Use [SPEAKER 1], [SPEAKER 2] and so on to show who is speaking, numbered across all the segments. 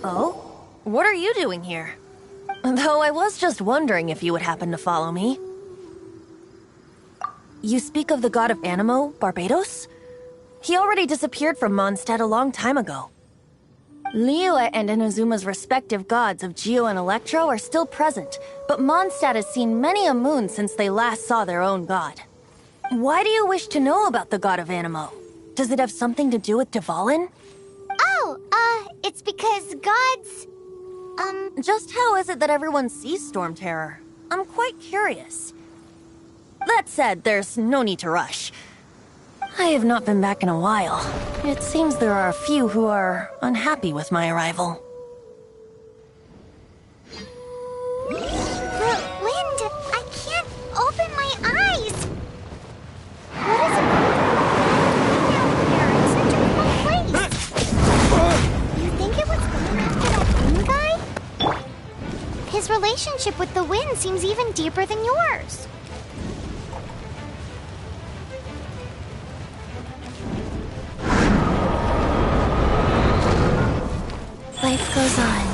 [SPEAKER 1] Oh? What are you doing here? Though I was just wondering if you would happen to follow me. You speak of the god of Animo, Barbados? He already disappeared from Mondstadt a long time ago. Liyue and Inazuma's respective gods of Geo and Electro are still present, but Mondstadt has seen many a moon since they last saw their own god. Why do you wish to know about the god of Animo? Does it have something to do with Dvalin?
[SPEAKER 2] It's because gods...
[SPEAKER 1] Just how is it that everyone sees Storm Terror? I'm quite curious. That said, there's no need to rush. I have not been back in a while. It seems there are a few who are unhappy with my arrival.
[SPEAKER 2] The wind! I can't open my eyes! What is it out here in such a cold place? You think it was going after that wind guy? His relationship with the wind seems even deeper than yours.
[SPEAKER 1] Life goes on.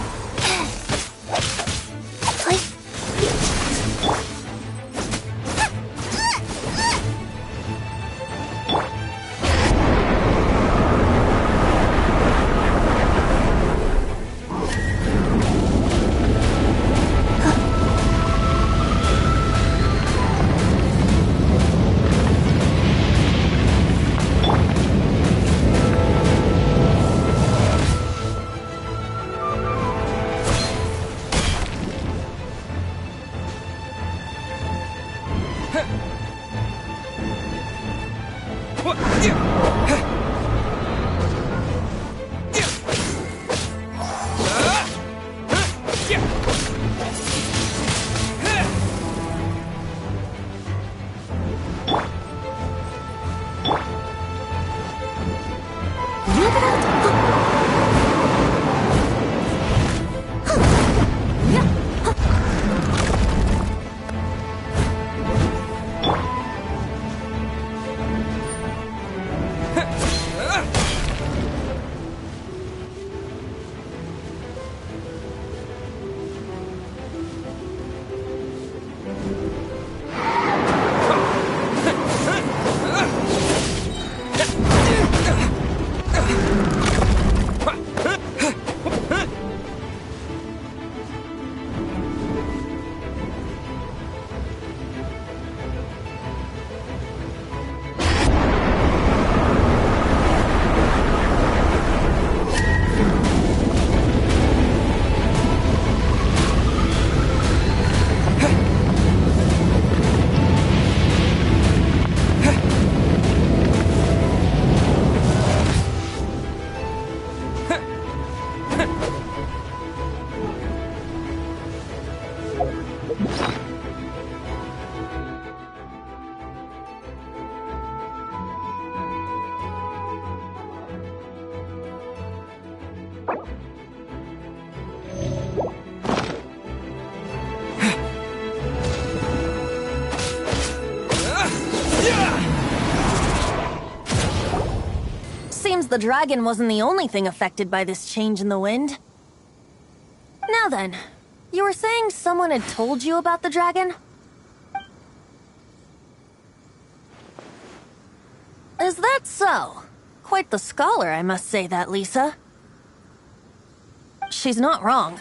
[SPEAKER 1] Seems the dragon wasn't the only thing affected by this change in the wind. Now then, you were saying someone had told you about the dragon? Is that so? Quite the scholar, I must say that, Lisa. She's not wrong.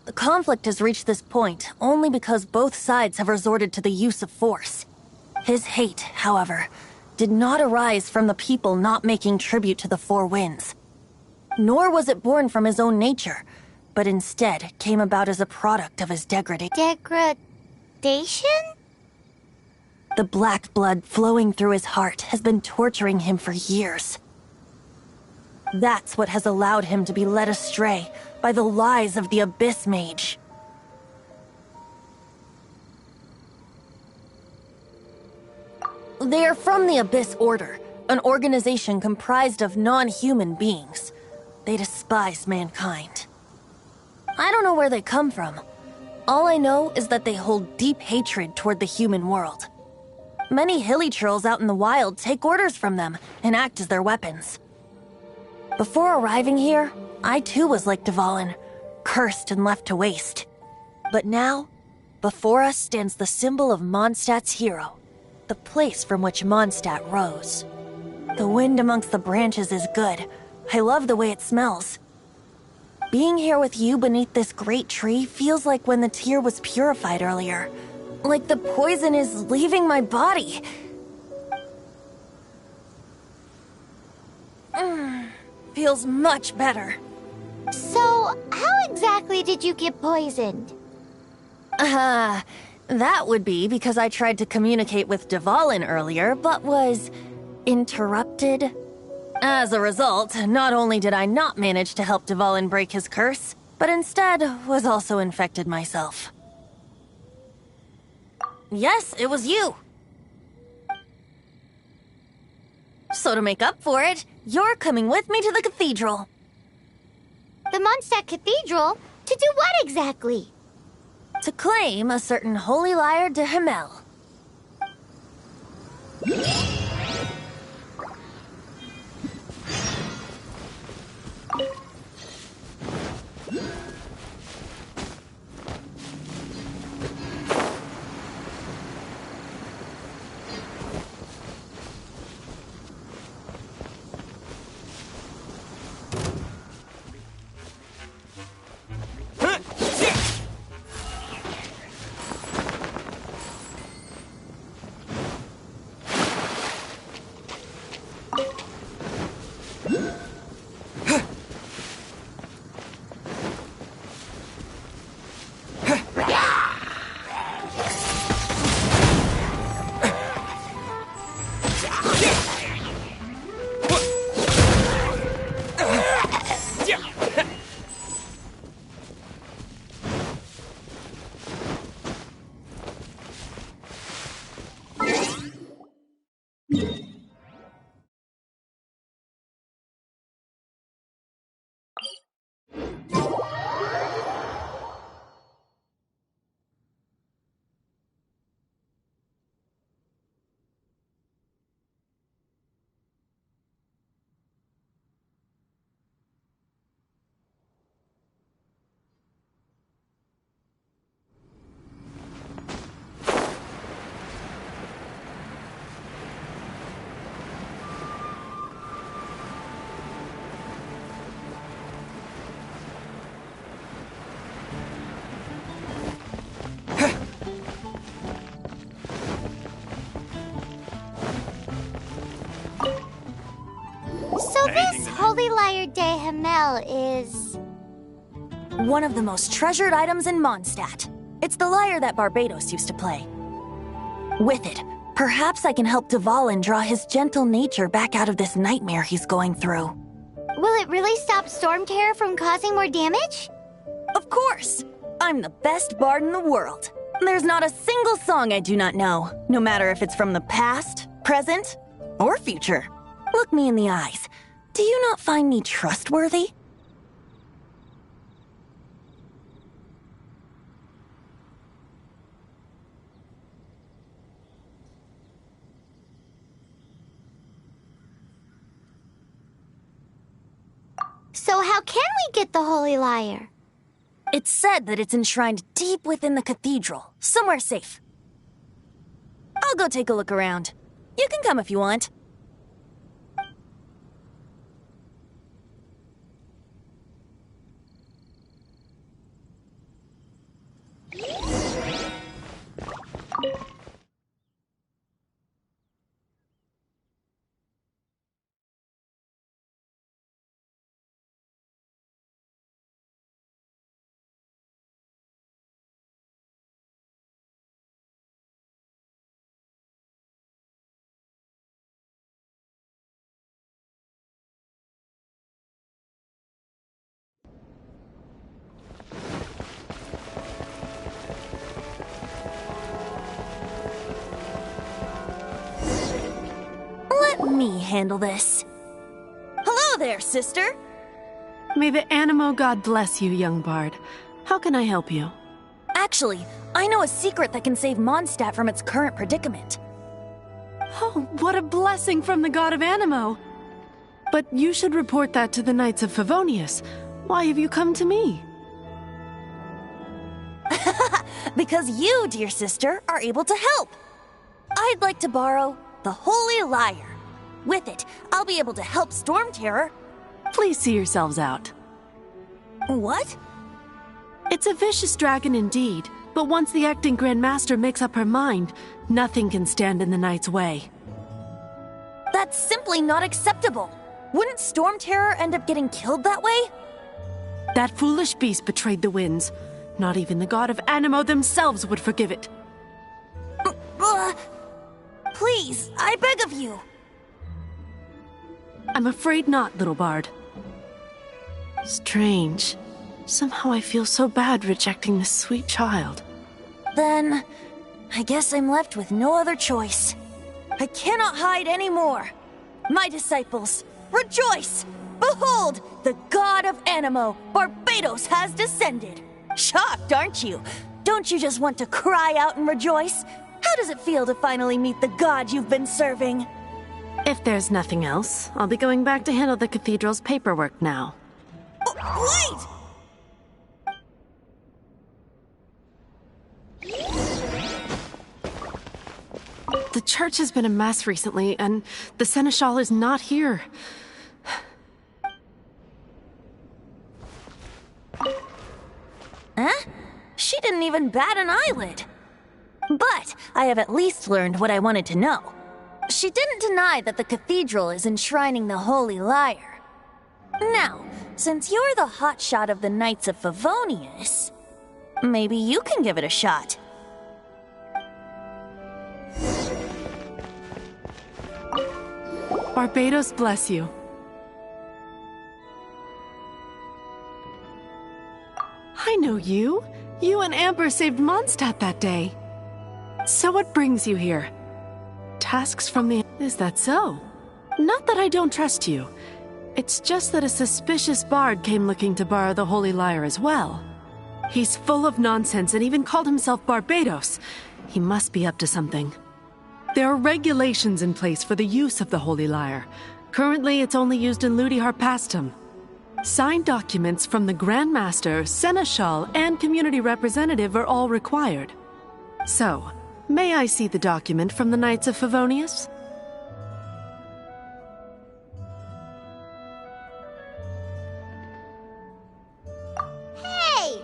[SPEAKER 1] The conflict has reached this point only because both sides have resorted to the use of force. His hate, however, did not arise from the people not making tribute to the Four Winds. Nor was it born from his own nature, but instead came about as a product of his degradation.
[SPEAKER 2] Degradation?
[SPEAKER 1] The black blood flowing through his heart has been torturing him for years. That's what has allowed him to be led astray by the lies of the Abyss Mage. They are from the Abyss Order, an organization comprised of non-human beings. They despise mankind. I don't know where they come from. All I know is that they hold deep hatred toward the human world. Many hilly trolls out in the wild take orders from them and act as their weapons. Before arriving here, I too was like Dvalin, cursed and left to waste. But now, before us stands the symbol of Mondstadt's hero, the place from which Mondstadt rose. The wind amongst the branches is good. I love the way it smells. Being here with you beneath this great tree feels like when the tear was purified earlier. Like the poison is leaving my body. Feels much better.
[SPEAKER 2] So, how exactly did you get poisoned?
[SPEAKER 1] That would be because I tried to communicate with Dvalin earlier, but was interrupted. As a result, not only did I not manage to help Dvalin break his curse, but instead was also infected myself. Yes, it was you. So to make up for it, you're coming with me to the cathedral.
[SPEAKER 2] The Mondstadt Cathedral? To do what exactly?
[SPEAKER 1] To claim a certain holy lyre de Himmel.
[SPEAKER 2] So this holy lyre de Himmel is...
[SPEAKER 1] one of the most treasured items in Mondstadt. It's the lyre that Barbados used to play. With it, perhaps I can help Dvalin draw his gentle nature back out of this nightmare he's going through.
[SPEAKER 2] Will it really stop Storm Terror from causing more damage?
[SPEAKER 1] Of course! I'm the best bard in the world. There's not a single song I do not know, no matter if it's from the past, present, or future. Look me in the eyes. Do you not find me trustworthy?
[SPEAKER 2] So how can we get the holy lyre?
[SPEAKER 1] It's said that it's enshrined deep within the cathedral, somewhere safe. I'll go take a look around. You can come if you want. Let me handle this. Hello there, sister!
[SPEAKER 3] May the Animo God bless you, young bard. How can I help you?
[SPEAKER 1] Actually, I know a secret that can save Mondstadt from its current predicament.
[SPEAKER 3] Oh, what a blessing from the god of Animo! But you should report that to the Knights of Favonius. Why have you come to me?
[SPEAKER 1] because you, dear sister, are able to help. I'd like to borrow the Holy Lyre. With it, I'll be able to help Storm Terror.
[SPEAKER 3] Please see yourselves out.
[SPEAKER 1] What?
[SPEAKER 3] It's a vicious dragon indeed, but once the acting Grand Master makes up her mind, nothing can stand in the Knight's way.
[SPEAKER 1] That's simply not acceptable. Wouldn't Storm Terror end up getting killed that way?
[SPEAKER 3] That foolish beast betrayed the winds. Not even the god of Anemo themselves would forgive it.
[SPEAKER 1] Please, I beg of you.
[SPEAKER 3] I'm afraid not, little bard. Strange. Somehow I feel so bad rejecting this sweet child.
[SPEAKER 1] Then, I guess I'm left with no other choice. I cannot hide anymore. My disciples, rejoice! Behold, the god of Anemo, Barbados, has descended. Shocked, aren't you? Don't you just want to cry out and rejoice? How does it feel to finally meet the god you've been serving?
[SPEAKER 3] If there's nothing else, I'll be going back to handle the cathedral's paperwork now.
[SPEAKER 1] Wait!
[SPEAKER 3] The church has been a mess recently, and the Seneschal is not here.
[SPEAKER 1] Huh? She didn't even bat an eyelid. But I have at least learned what I wanted to know. She didn't deny that the cathedral is enshrining the Holy Lyre. Now, since you're the hotshot of the Knights of Favonius, maybe you can give it a shot.
[SPEAKER 3] Barbados bless you. I know you. You and Amber saved Mondstadt that day. So what brings you here? Tasks from the... Is that so? Not that I don't trust you. It's just that a suspicious bard came looking to borrow the Holy Lyre as well. He's full of nonsense and even called himself Barbados. He must be up to something. There are regulations in place for the use of the Holy Lyre. Currently, it's only used in Ludi Harpastum. Signed documents from the Grand Master, Seneschal, and community representative are all required. So, may I see the document from the Knights of Favonius?
[SPEAKER 2] Hey!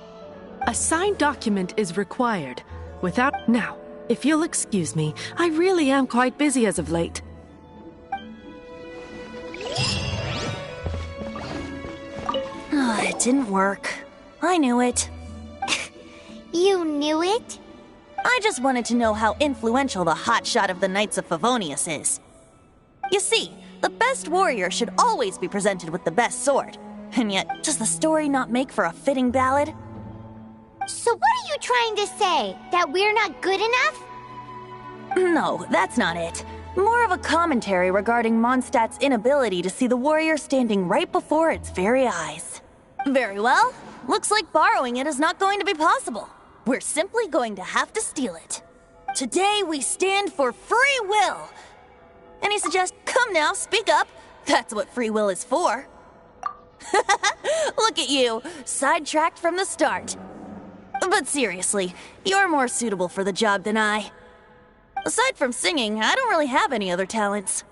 [SPEAKER 3] A signed document is required. Without... Now, if you'll excuse me, I really am quite busy as of late.
[SPEAKER 1] It didn't work. I knew it.
[SPEAKER 2] You knew it?
[SPEAKER 1] I just wanted to know how influential the hotshot of the Knights of Favonius is. You see, the best warrior should always be presented with the best sword. And yet, does the story not make for a fitting ballad?
[SPEAKER 2] So what are you trying to say? That we're not good enough?
[SPEAKER 1] No, that's not it. More of a commentary regarding Mondstadt's inability to see the warrior standing right before its very eyes. Very well. Looks like borrowing it is not going to be possible. We're simply going to have to steal it. Today we stand for free will. Any suggestions? Come now, speak up. That's what free will is for. Look at you, sidetracked from the start. But seriously, you're more suitable for the job than I. Aside from singing, I don't really have any other talents.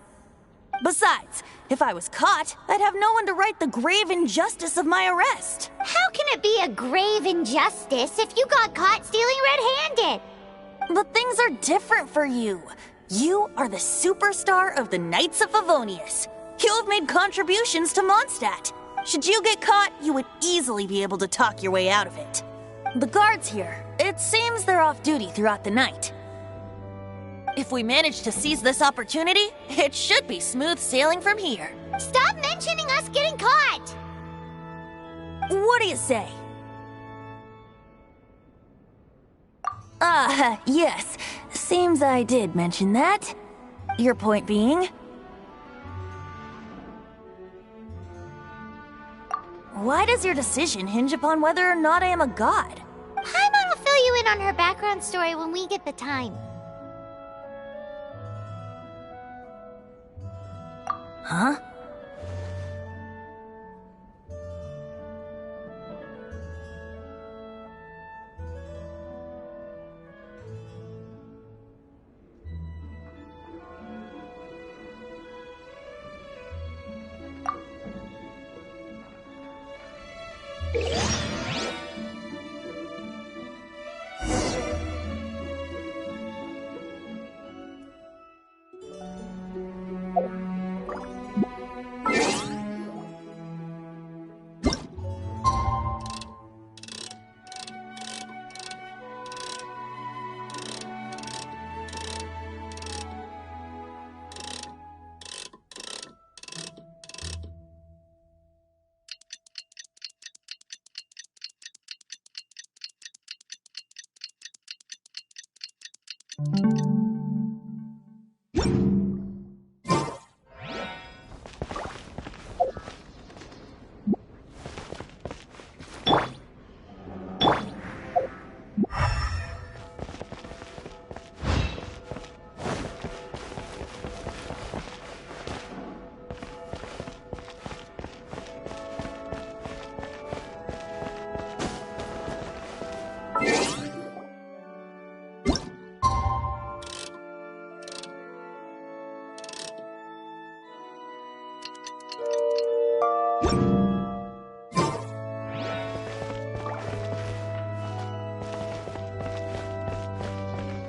[SPEAKER 1] Besides, if I was caught, I'd have no one to right the grave injustice of my arrest.
[SPEAKER 2] How can it be a grave injustice if you got caught stealing red-handed?
[SPEAKER 1] But things are different for you. You are the superstar of the Knights of Favonius. You have made contributions to Mondstadt. Should you get caught, you would easily be able to talk your way out of it. The guards here, it seems they're off duty throughout the night. If we manage to seize this opportunity, it should be smooth sailing from here.
[SPEAKER 2] Stop mentioning us getting caught!
[SPEAKER 1] What do you say? Yes. Seems I did mention that. Your point being? Why does your decision hinge upon whether or not I am a god?
[SPEAKER 2] Paimon will fill you in on her background story when we get the time.
[SPEAKER 1] Huh?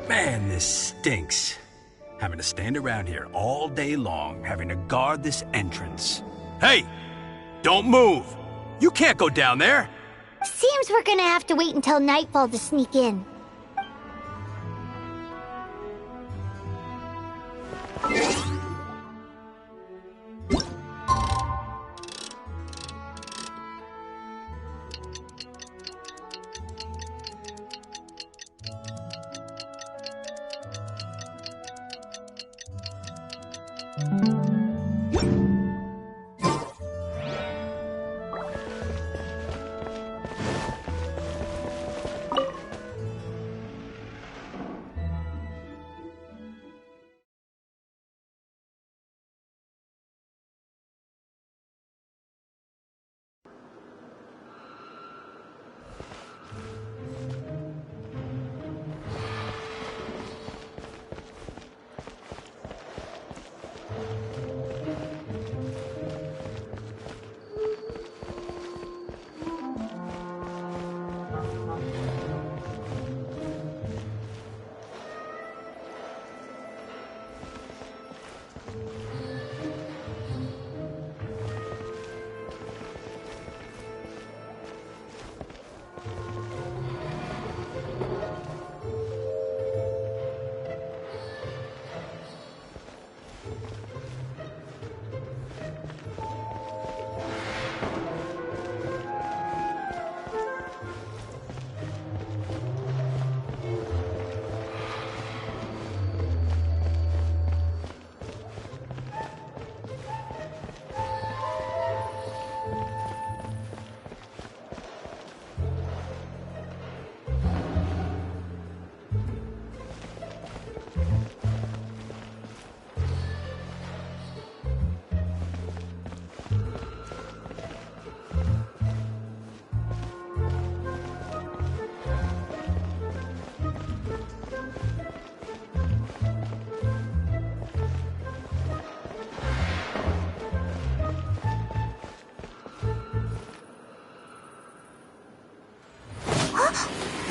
[SPEAKER 4] Man, this stinks. Having to stand around here all day long, having to guard this entrance. Hey! Don't move! You can't go down there!
[SPEAKER 2] Seems we're gonna have to wait until nightfall to sneak in.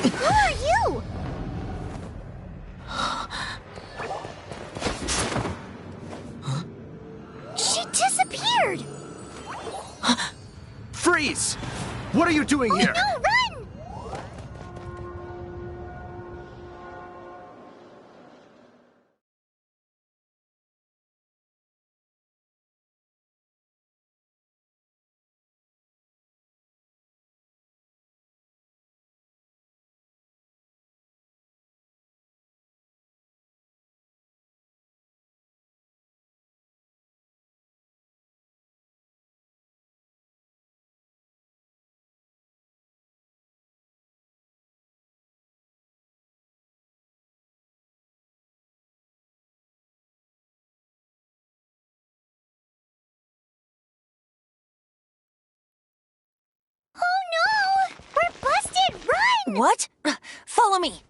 [SPEAKER 2] Who are you? She disappeared!
[SPEAKER 5] Freeze! What are you doing here?
[SPEAKER 2] No, run! Oh no! We're busted! Run!
[SPEAKER 1] What? Follow me.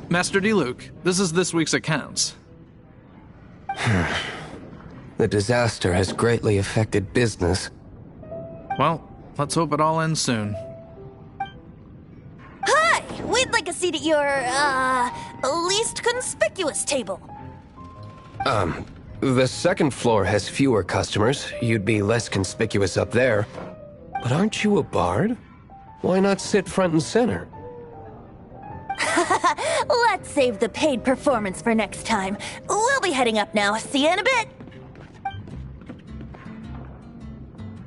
[SPEAKER 6] Master D-Luke, this is this week's accounts.
[SPEAKER 7] The disaster has greatly affected business.
[SPEAKER 6] Well, let's hope it all ends soon.
[SPEAKER 1] Hi! We'd like a seat at your, least conspicuous table.
[SPEAKER 7] The second floor has fewer customers. You'd be less conspicuous up there. But aren't you a bard? Why not sit front and center?
[SPEAKER 1] Let's save the paid performance for next time. We'll be heading up now. See you in a bit.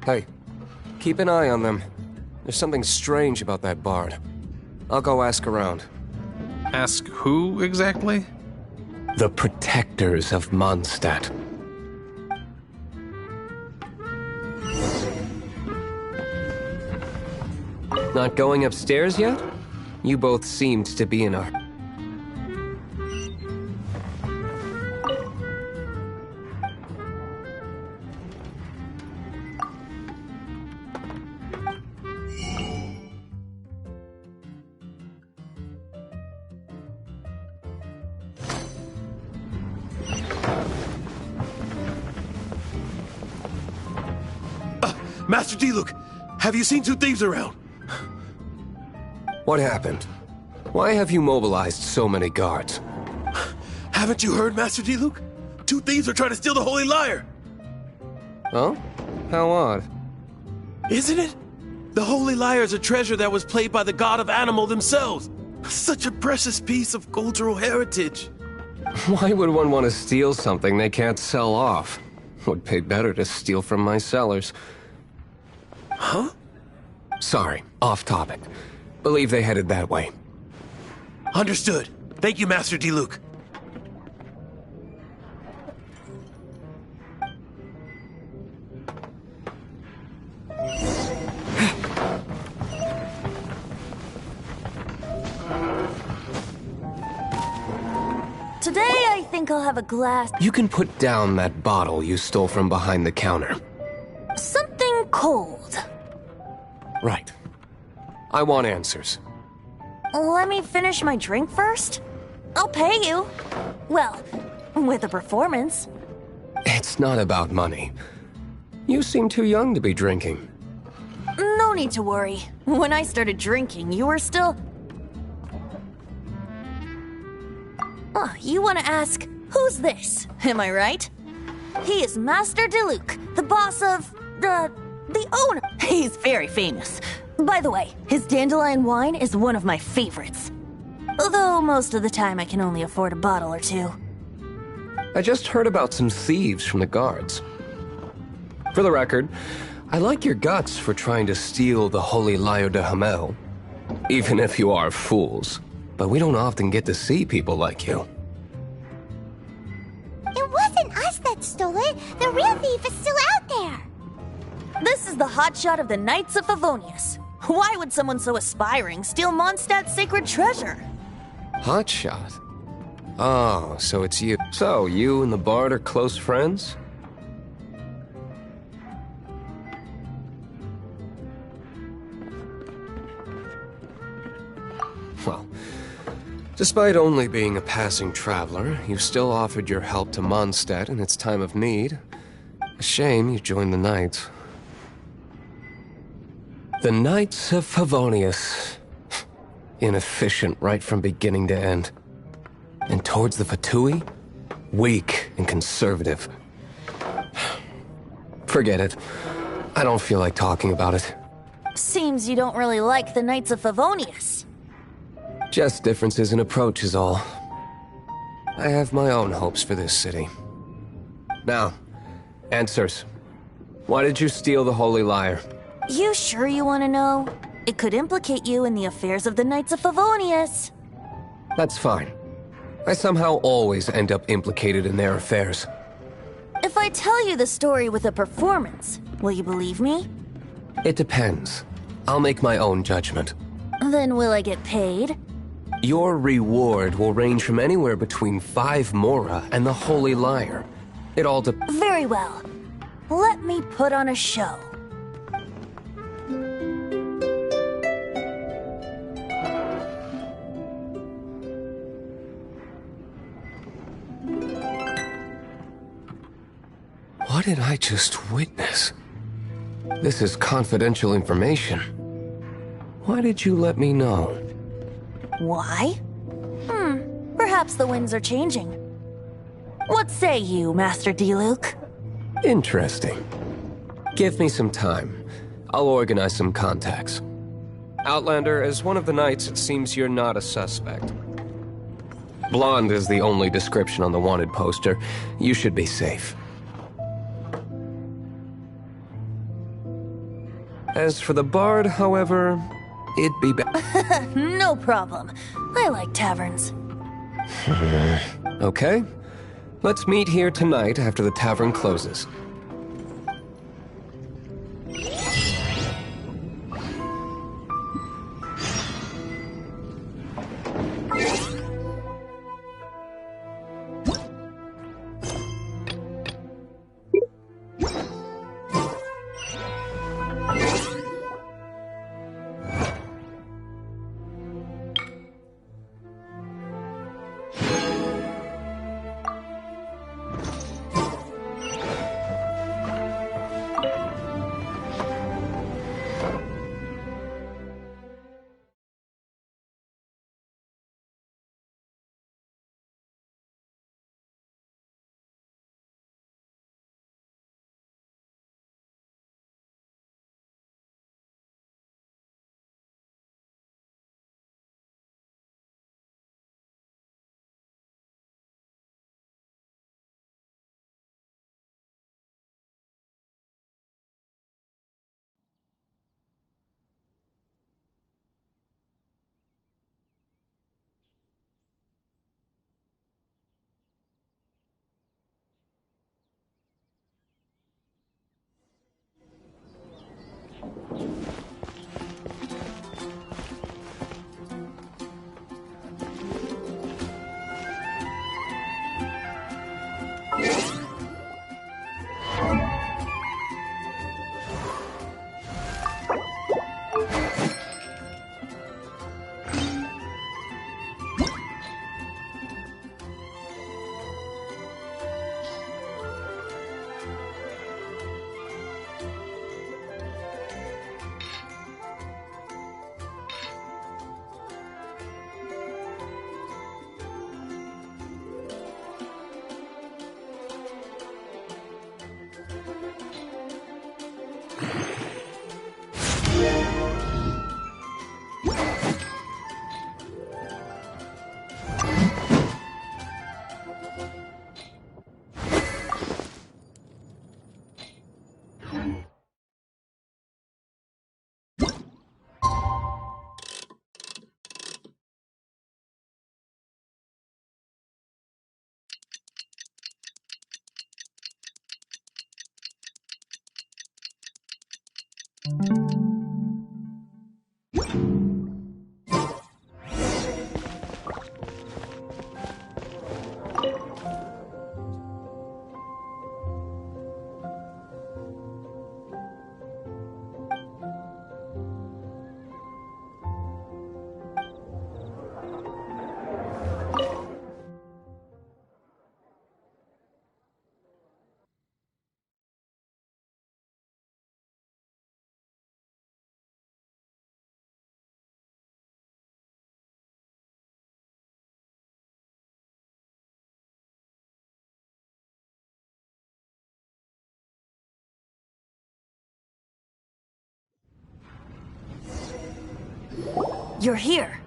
[SPEAKER 7] Hey, keep an eye on them. There's something strange about that bard. I'll go ask around.
[SPEAKER 6] Ask who exactly?
[SPEAKER 7] The protectors of Mondstadt. Not going upstairs yet? You both seemed to be in a...
[SPEAKER 5] Master D-Luke, have you seen two thieves around?
[SPEAKER 7] What happened? Why have you mobilized so many guards?
[SPEAKER 5] Haven't you heard, Master D-Luke? Two thieves are trying to steal the Holy Lyre!
[SPEAKER 7] Oh? How odd.
[SPEAKER 5] Isn't it? The Holy Lyre is a treasure that was played by the god of animal themselves. Such a precious piece of cultural heritage.
[SPEAKER 7] Why would one want to steal something they can't sell off? Would pay better to steal from my sellers.
[SPEAKER 5] Huh?
[SPEAKER 7] Sorry, off topic. Believe they headed that way.
[SPEAKER 5] Understood. Thank you, Master D-Luke.
[SPEAKER 1] Today, I think I'll have a glass...
[SPEAKER 7] You can put down that bottle you stole from behind the counter.
[SPEAKER 1] something cold.
[SPEAKER 7] Right. I want answers.
[SPEAKER 1] Let me finish my drink first. I'll pay you. Well, with a performance.
[SPEAKER 7] It's not about money. You seem too young to be drinking.
[SPEAKER 1] No need to worry. When I started drinking, you were still... Oh, you want to ask, who's this? Am I right? He is Master D-Luke, the boss of... the owner. He's very famous. By the way, his dandelion wine is one of my favorites. Although most of the time I can only afford a bottle or two.
[SPEAKER 7] I just heard about some thieves from the guards. For the record, I like your guts for trying to steal the Holy Lyre de Hamel. Even if you are fools. But we don't often get to see people like you.
[SPEAKER 2] It wasn't us that stole it. The real thief is still out there.
[SPEAKER 1] This is the hotshot of the Knights of Favonius. Why would someone so aspiring steal Mondstadt's sacred treasure?
[SPEAKER 7] Hotshot? Oh, so it's you. So, you and the bard are close friends? Well, despite only being a passing traveler, you still offered your help to Mondstadt in its time of need. A shame you joined the Knights. The Knights of Favonius. Inefficient right from beginning to end. And towards the Fatui, weak and conservative. Forget it. I don't feel like talking about it.
[SPEAKER 1] Seems you don't really like the Knights of Favonius.
[SPEAKER 7] Just differences in approach is all. I have my own hopes for this city. Now, answers. Why did you steal the Holy Lyre?
[SPEAKER 1] You sure you want to know? It could implicate you in the affairs of the Knights of Favonius.
[SPEAKER 7] That's fine. I somehow always end up implicated in their affairs.
[SPEAKER 1] If I tell you the story with a performance, will you believe me?
[SPEAKER 7] It depends. I'll make my own judgment.
[SPEAKER 1] Then will I get paid?
[SPEAKER 7] Your reward will range from anywhere between 5 Mora and the Holy Lyre. It all depends.
[SPEAKER 1] Very well. Let me put on a show.
[SPEAKER 7] What did I just witness? This is confidential information. Why did you let me know?
[SPEAKER 1] Why? Perhaps the winds are changing. What say you, Master Diluc?
[SPEAKER 7] Interesting. Give me some time. I'll organize some contacts. Outlander, as one of the knights, it seems you're not a suspect. Blonde is the only description on the wanted poster. You should be safe. As for the bard, however, it'd be better.
[SPEAKER 1] No problem. I like taverns.
[SPEAKER 7] Okay. Let's meet here tonight after the tavern closes.
[SPEAKER 1] You're here.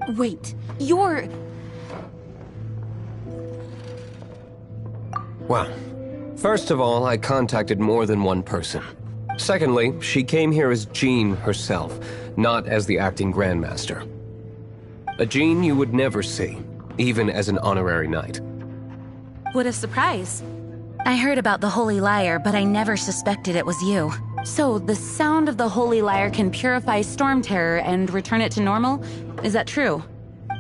[SPEAKER 1] Wait, you're...
[SPEAKER 7] Well, first of all, I contacted more than one person. Secondly, she came here as Jean herself, not as the acting Grandmaster. A Jean you would never see, even as an honorary knight.
[SPEAKER 8] What a surprise. I heard about the Holy Lyre, but I never suspected it was you. So, the sound of the Holy Lyre can purify Storm Terror and return it to normal? Is that true?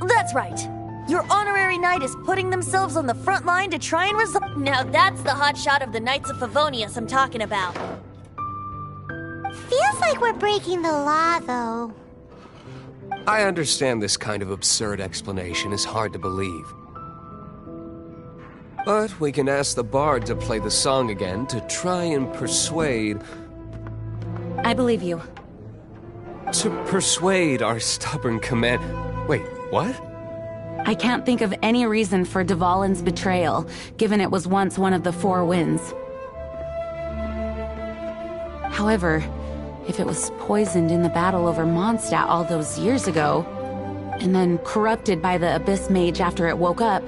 [SPEAKER 1] That's right. Your honorary knight is putting themselves on the front line to try and resolve... Now that's the hotshot of the Knights of Favonius I'm talking about.
[SPEAKER 2] Feels like we're breaking the law, though.
[SPEAKER 7] I understand this kind of absurd explanation is hard to believe. But we can ask the bard to play the song again to try and persuade...
[SPEAKER 8] I believe you.
[SPEAKER 7] To persuade our stubborn command... Wait, what?
[SPEAKER 8] I can't think of any reason for Dvalin's betrayal, given it was once one of the Four Winds. However, if it was poisoned in the battle over Mondstadt all those years ago, and then corrupted by the Abyss Mage after it woke up,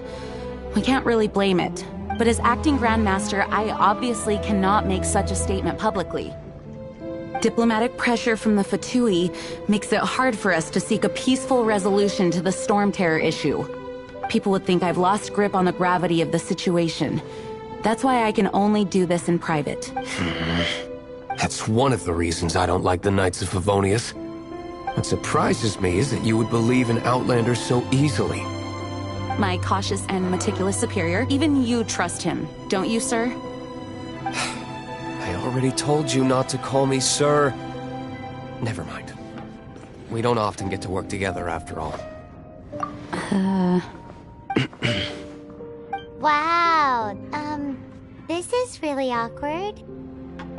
[SPEAKER 8] we can't really blame it. But as acting Grandmaster, I obviously cannot make such a statement publicly. Diplomatic pressure from the Fatui makes it hard for us to seek a peaceful resolution to the Storm Terror issue. People would think I've lost grip on the gravity of the situation. That's why I can only do this in private.
[SPEAKER 7] That's one of the reasons I don't like the Knights of Favonius. What surprises me is that you would believe in Outlanders so easily.
[SPEAKER 8] My cautious and meticulous superior, even you trust him, don't you, sir?
[SPEAKER 7] I already told you not to call me sir. Never mind. We don't often get to work together after all.
[SPEAKER 2] Wow, this is really awkward.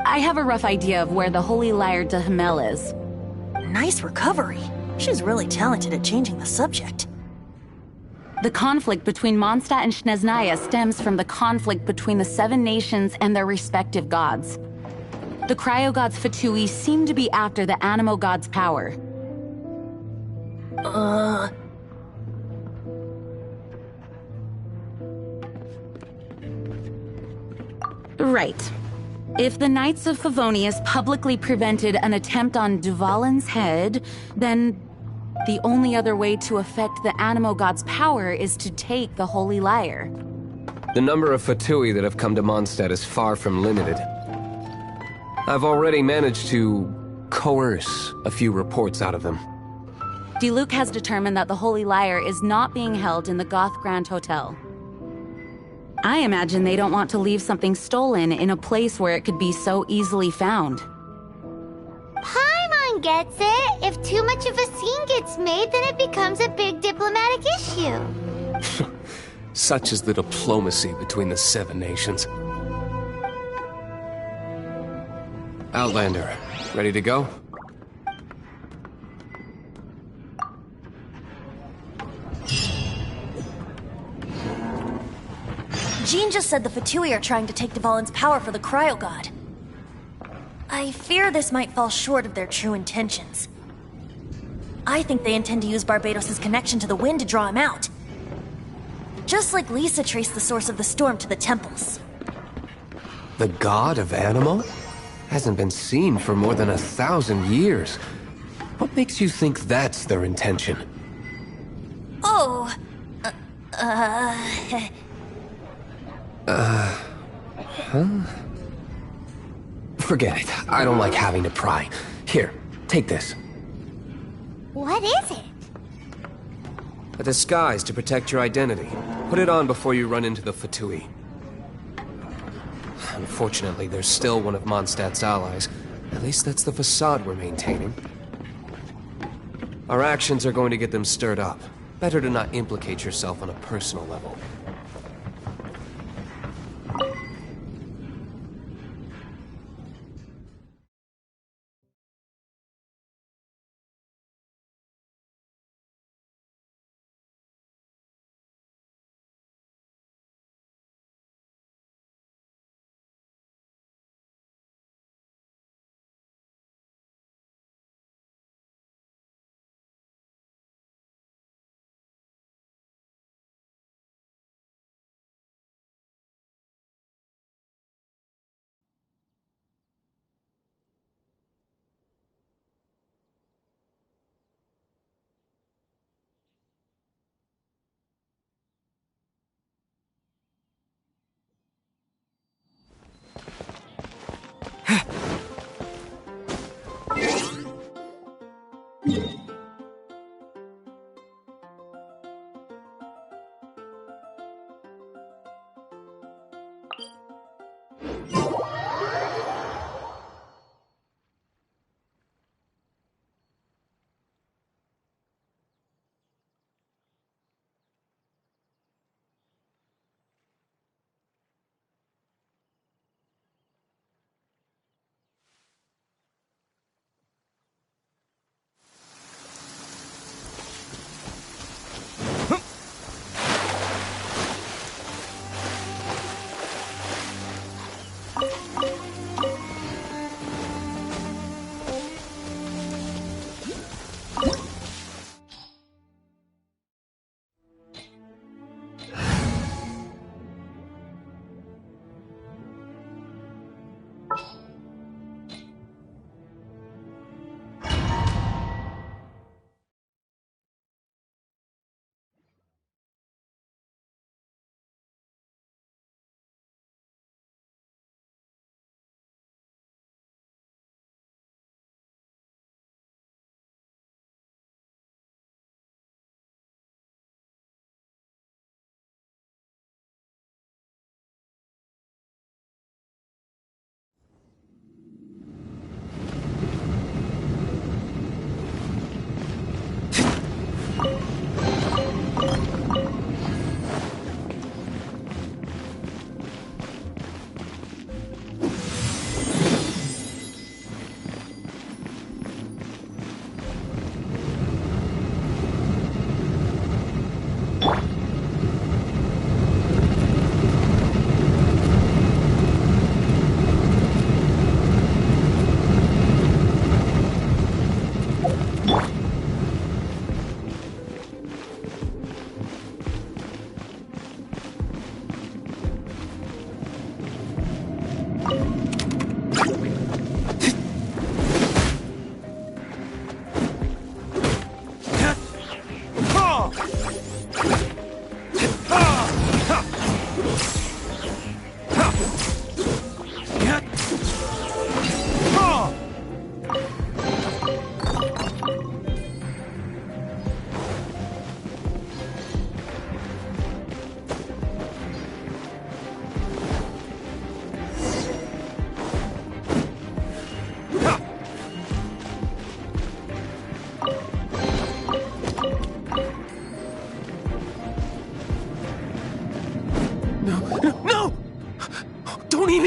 [SPEAKER 8] I have a rough idea of where the Holy Lyre de Hamel is.
[SPEAKER 1] Nice recovery. She's really talented at changing the subject.
[SPEAKER 8] The conflict between Mondstadt and Snezhnaya stems from the conflict between the Seven Nations and their respective gods. The cryo-gods Fatui seem to be after the Animo god's power. Right. If the Knights of Favonius publicly prevented an attempt on Dvalin's head, then the only other way to affect the Animo god's power is to take the Holy Lyre.
[SPEAKER 7] The number of Fatui that have come to Mondstadt is far from limited. I've already managed to coerce a few reports out of them.
[SPEAKER 8] Diluc has determined that the Holy Lyre is not being held in the Goth Grand Hotel. I imagine they don't want to leave something stolen in a place where it could be so easily found.
[SPEAKER 2] Paimon gets it. If too much of a scene gets made, then it becomes a big diplomatic issue.
[SPEAKER 7] Such is the diplomacy between the Seven Nations. Outlander, ready to go?
[SPEAKER 1] Jean just said the Fatui are trying to take Dvalin's power for the Cryo God. I fear this might fall short of their true intentions. I think they intend to use Barbados' connection to the wind to draw him out. Just like Lisa traced the source of the storm to the temples.
[SPEAKER 7] The god of Animo? Hasn't been seen for more than 1,000 years. What makes you think that's their intention?
[SPEAKER 1] Oh,
[SPEAKER 7] Forget it. I don't like having to pry. Here, take this.
[SPEAKER 2] What is it?
[SPEAKER 7] A disguise to protect your identity. Put it on before you run into the Fatui. Unfortunately, there's still one of Mondstadt's allies. At least that's the facade we're maintaining. Our actions are going to get them stirred up. Better to not implicate yourself on a personal level.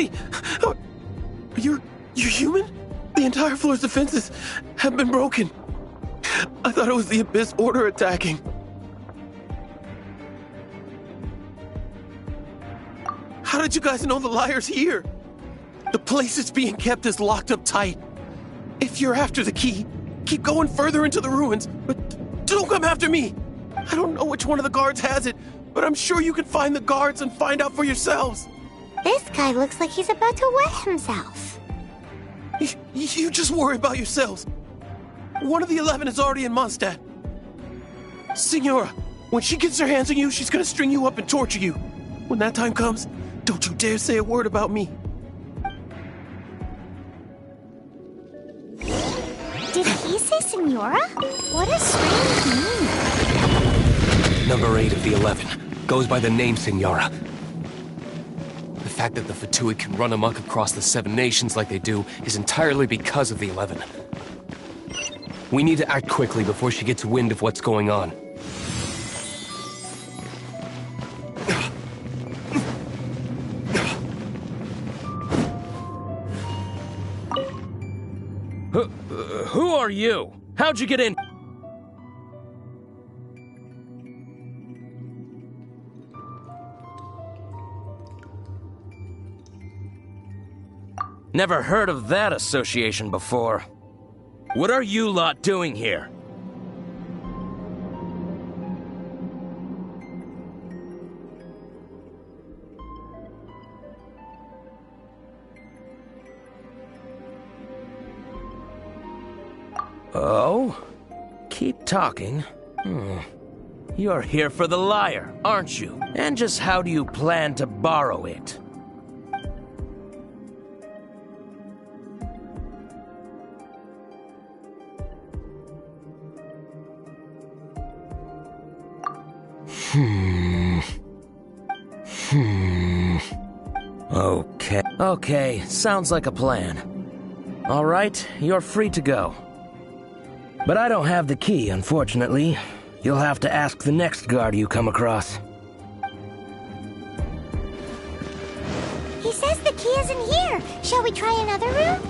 [SPEAKER 5] me! You're human? The entire floor's defenses have been broken. I thought it was the Abyss Order attacking. How did you guys know the liar's here? The place it's being kept is locked up tight. If you're after the key, keep going further into the ruins, but don't come after me. I don't know which one of the guards has it, but I'm sure you can find the guards and find out for yourselves.
[SPEAKER 2] This guy looks like he's about to wet himself.
[SPEAKER 5] You just worry about yourselves. One of the 11 is already in Mondstadt. Signora, when she gets her hands on you, she's gonna string you up and torture you. When that time comes, don't you dare say a word about me.
[SPEAKER 2] Did he say Signora? What a strange name.
[SPEAKER 7] Number 8 of the 11 goes by the name Signora. The fact that the Fatui can run amok across the 7 nations like they do is entirely because of the 11. We need to act quickly before she gets wind of what's going on.
[SPEAKER 9] Who are you? How'd you get in? Never heard of that association before. What are you lot doing here? Oh? Keep talking. You're here for the lyre, aren't you? And just how do you plan to borrow it? Okay, sounds like a plan. All right, you're free to go. But I don't have the key, unfortunately. You'll have to ask the next guard you come across.
[SPEAKER 2] He says the key isn't here. Shall we try another room?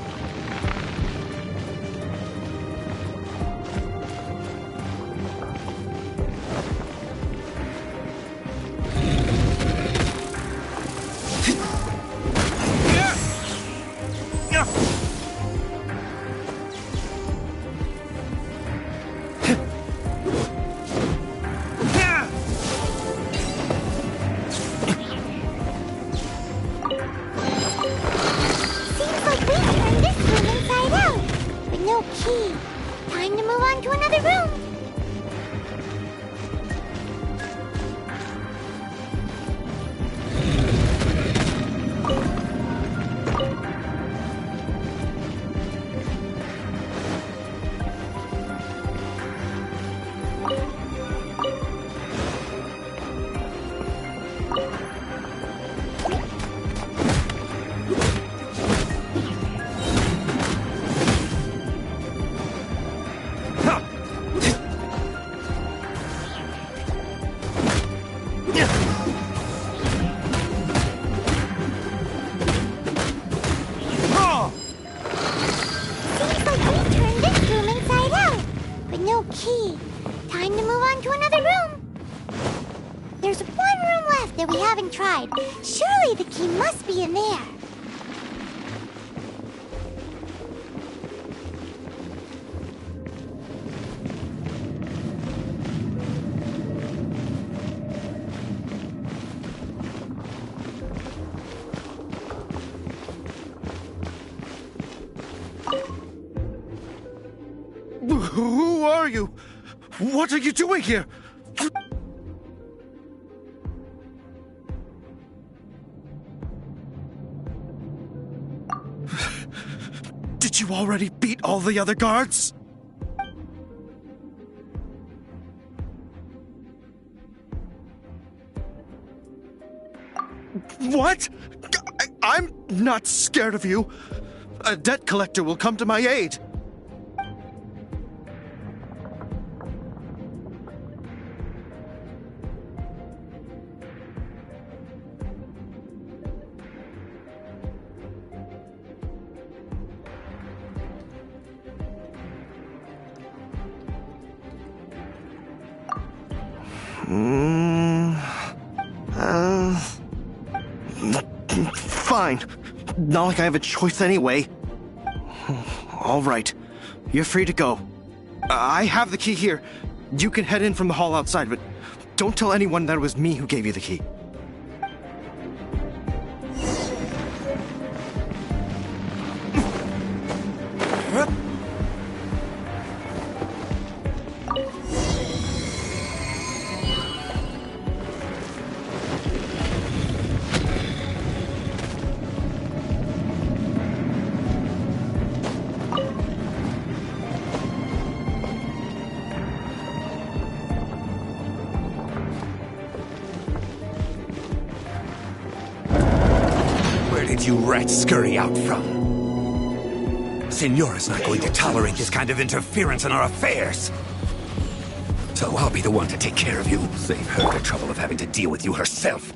[SPEAKER 2] Surely the key must be in there.
[SPEAKER 10] Who are you? What are you doing here? Did you already beat all the other guards? What? I'm not scared of you. A debt collector will come to my aid. Fine. Not like I have a choice anyway. All right. You're free to go. I have the key here. You can head in from the hall outside, but don't tell anyone that it was me who gave you the key.
[SPEAKER 4] Where did you rats scurry out from? Signora's not going to tolerate this kind of interference in our affairs. So I'll be the one to take care of you. Save her the trouble of having to deal with you herself.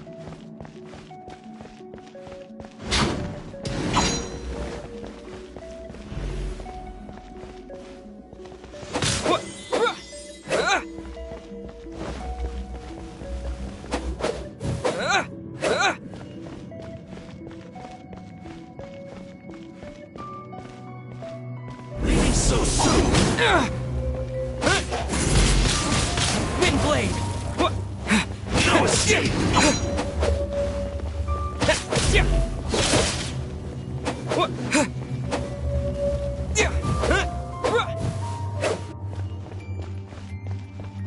[SPEAKER 4] So soon! Wind blade! No escape!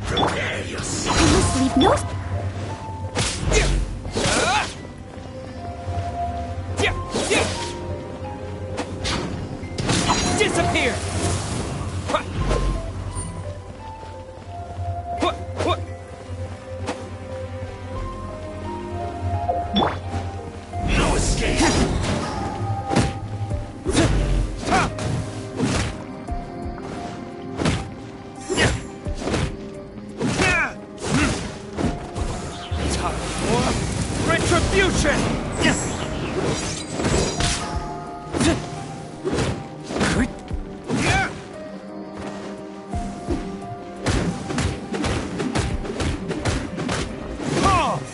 [SPEAKER 4] Prepare yourself!
[SPEAKER 2] I must leave no...
[SPEAKER 4] Disappear! No escape! Time for retribution!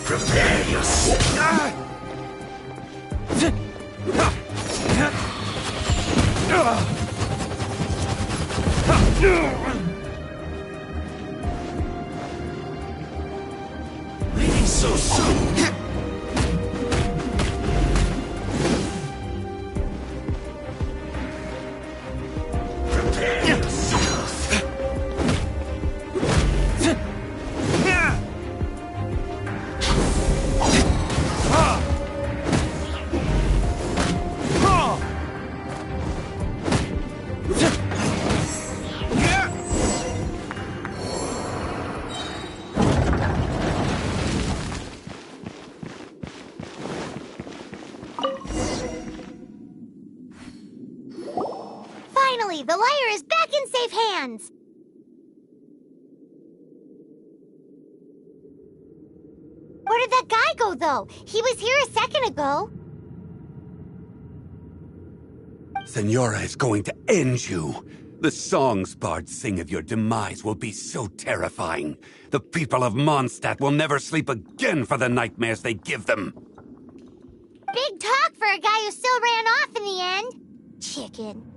[SPEAKER 4] Prepare yourself! Leaving so soon! Prepare yourself!
[SPEAKER 2] Finally, the lyre is back in safe hands! Where did that guy go, though? He was here a second ago.
[SPEAKER 4] Signora is going to end you. The songs bards sing of your demise will be so terrifying. The people of Mondstadt will never sleep again for the nightmares they give them.
[SPEAKER 2] Big talk for a guy who still ran off in the end. Chicken.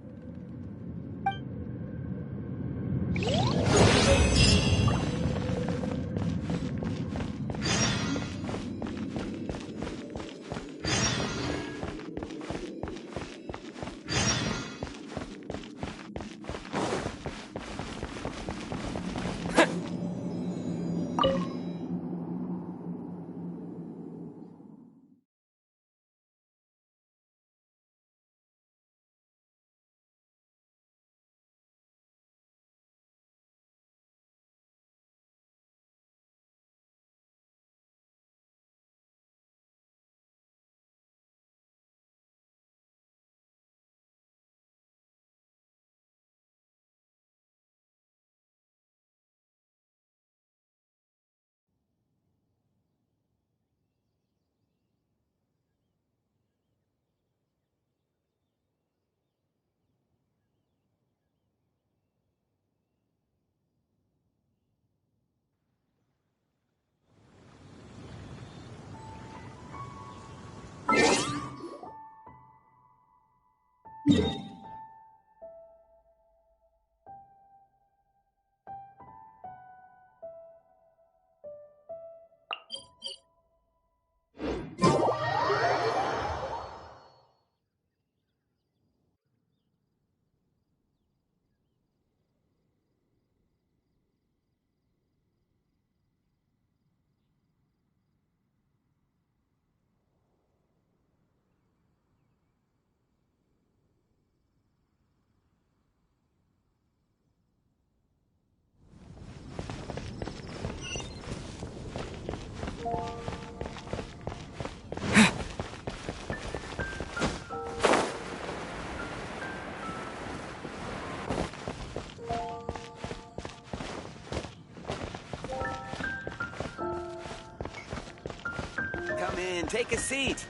[SPEAKER 11] Come in, take a seat.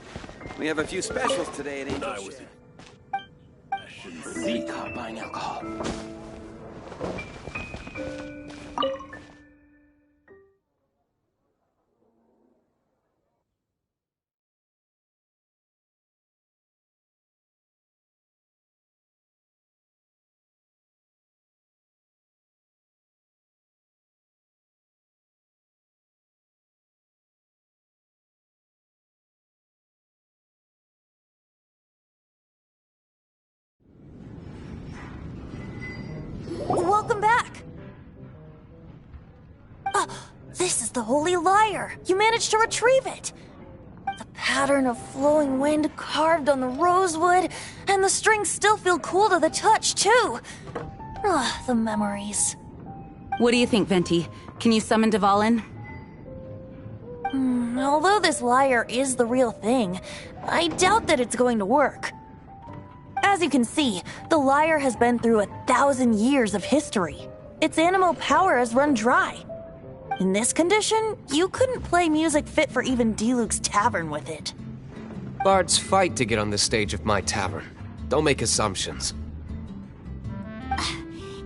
[SPEAKER 11] We have a few specials today at Angel Share.
[SPEAKER 9] See, caught buying alcohol.
[SPEAKER 1] Welcome back! This is the Holy Lyre! You managed to retrieve it! The pattern of flowing wind carved on the rosewood, and the strings still feel cool to the touch, too! The memories.
[SPEAKER 8] What do you think, Venti? Can you summon Dvalin?
[SPEAKER 1] Although this lyre is the real thing, I doubt that it's going to work. As you can see, the lyre has been through 1,000 years of history. Its animal power has run dry. In this condition, you couldn't play music fit for even Diluc's tavern with it.
[SPEAKER 7] Bards fight to get on the stage of my tavern. Don't make assumptions.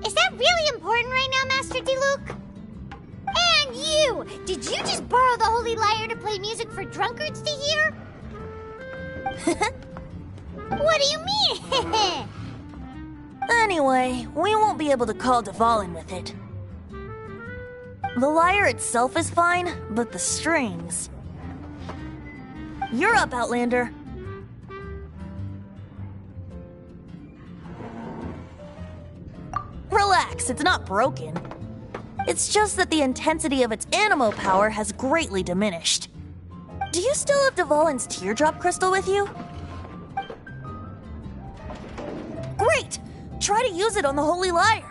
[SPEAKER 2] Is that really important right now, Master Diluc? And you! Did you just borrow the Holy Lyre to play music for drunkards to hear? What do you mean?
[SPEAKER 1] Anyway, we won't be able to call Dvalin with it. The lyre itself is fine, but the strings... You're up, Outlander. Relax, it's not broken. It's just that the intensity of its animal power has greatly diminished. Do you still have Dvalin's teardrop crystal with you? Great! Try to use it on the Holy Lyre.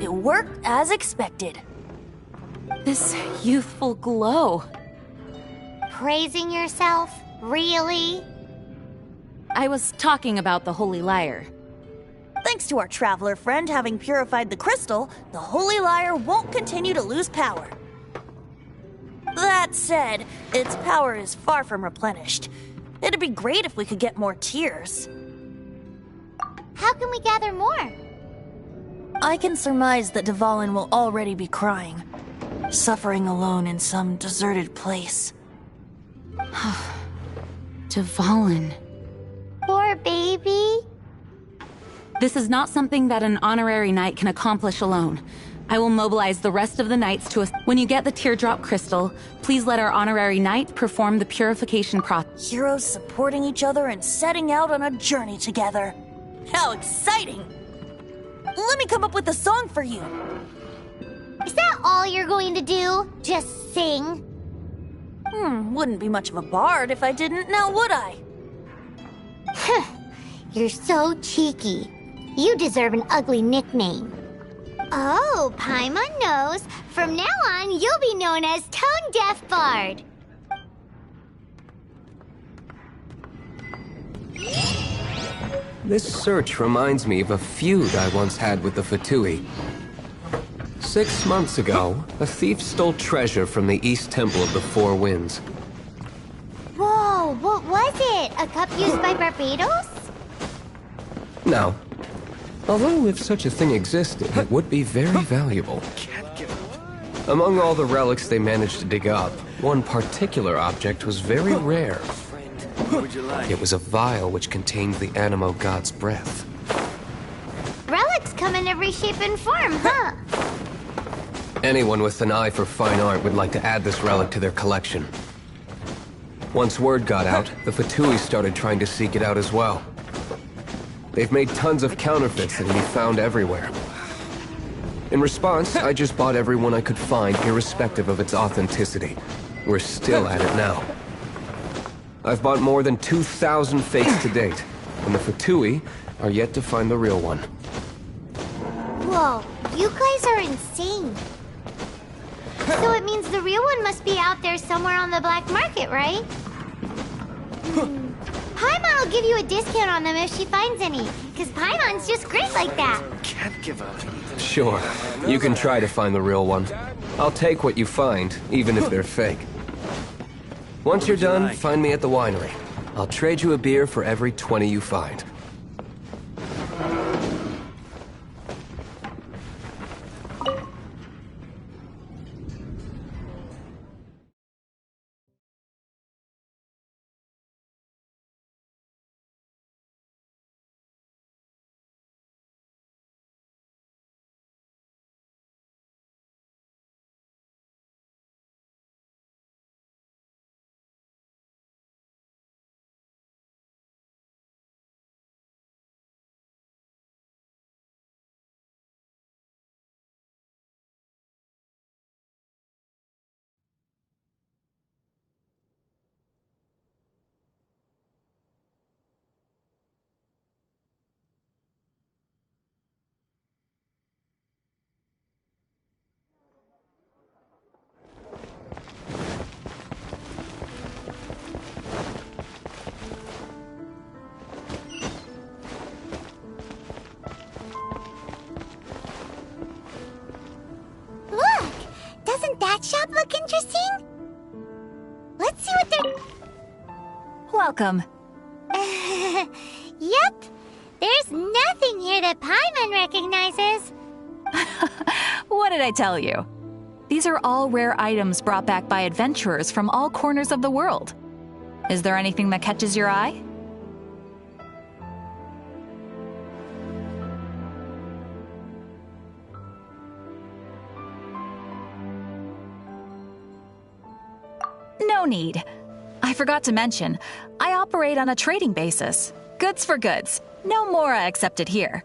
[SPEAKER 1] It worked as expected.
[SPEAKER 8] This youthful glow.
[SPEAKER 2] Praising yourself? Really?
[SPEAKER 8] I was talking about the Holy Lyre.
[SPEAKER 1] Thanks to our traveler friend having purified the crystal, the Holy Lyre won't continue to lose power. That said, its power is far from replenished. It'd be great if we could get more tears.
[SPEAKER 2] How can we gather more?
[SPEAKER 1] I can surmise that Dvalin will already be crying, suffering alone in some deserted place.
[SPEAKER 8] Dvalin.
[SPEAKER 2] Poor baby.
[SPEAKER 8] This is not something that an honorary knight can accomplish alone. I will mobilize the rest of the knights to When you get the teardrop crystal, please let our honorary knight perform the purification process.
[SPEAKER 1] Heroes supporting each other and setting out on a journey together. How exciting! Let me come up with a song for you.
[SPEAKER 2] Is that all you're going to do? Just sing?
[SPEAKER 1] Wouldn't be much of a bard if I didn't, now would I?
[SPEAKER 2] You're so cheeky. You deserve an ugly nickname. Oh, Paimon knows. From now on, you'll be known as Tone Deaf Bard.
[SPEAKER 7] This search reminds me of a feud I once had with the Fatui. 6 months ago, a thief stole treasure from the East Temple of the Four Winds.
[SPEAKER 2] Whoa, what was it? A cup used by Barbados?
[SPEAKER 7] No. Although if such a thing existed, it would be very valuable.
[SPEAKER 10] Can't give up.
[SPEAKER 7] Among all the relics they managed to dig up, one particular object was very rare.
[SPEAKER 11] What would you like?
[SPEAKER 7] It was a vial which contained the Animo god's breath.
[SPEAKER 2] Relics come in every shape and form, huh?
[SPEAKER 7] Anyone with an eye for fine art would like to add this relic to their collection. Once word got out, the Fatui started trying to seek it out as well. They've made tons of counterfeits that can be found everywhere. In response, I just bought every one I could find, irrespective of its authenticity. We're still at it now. I've bought more than 2,000 fakes to date, and the Fatui are yet to find the real one.
[SPEAKER 2] Whoa, you guys are insane. So it means the real one must be out there somewhere on the black market, right? Paimon will give you a discount on them if she finds any, because Paimon's just great like that.
[SPEAKER 10] Can't give up.
[SPEAKER 7] Sure, you can try to find the real one. I'll take what you find, even if they're fake. Once you're done, find me at the winery. I'll trade you a beer for every 20 you find.
[SPEAKER 2] Look! Doesn't that shop look interesting? Let's see what they're...
[SPEAKER 1] Welcome.
[SPEAKER 2] Yep. There's nothing here that Paimon recognizes.
[SPEAKER 12] What did I tell you? These are all rare items brought back by adventurers from all corners of the world. Is there anything that catches your eye? No need. I forgot to mention, I operate on a trading basis. Goods for goods. No Mora accepted here.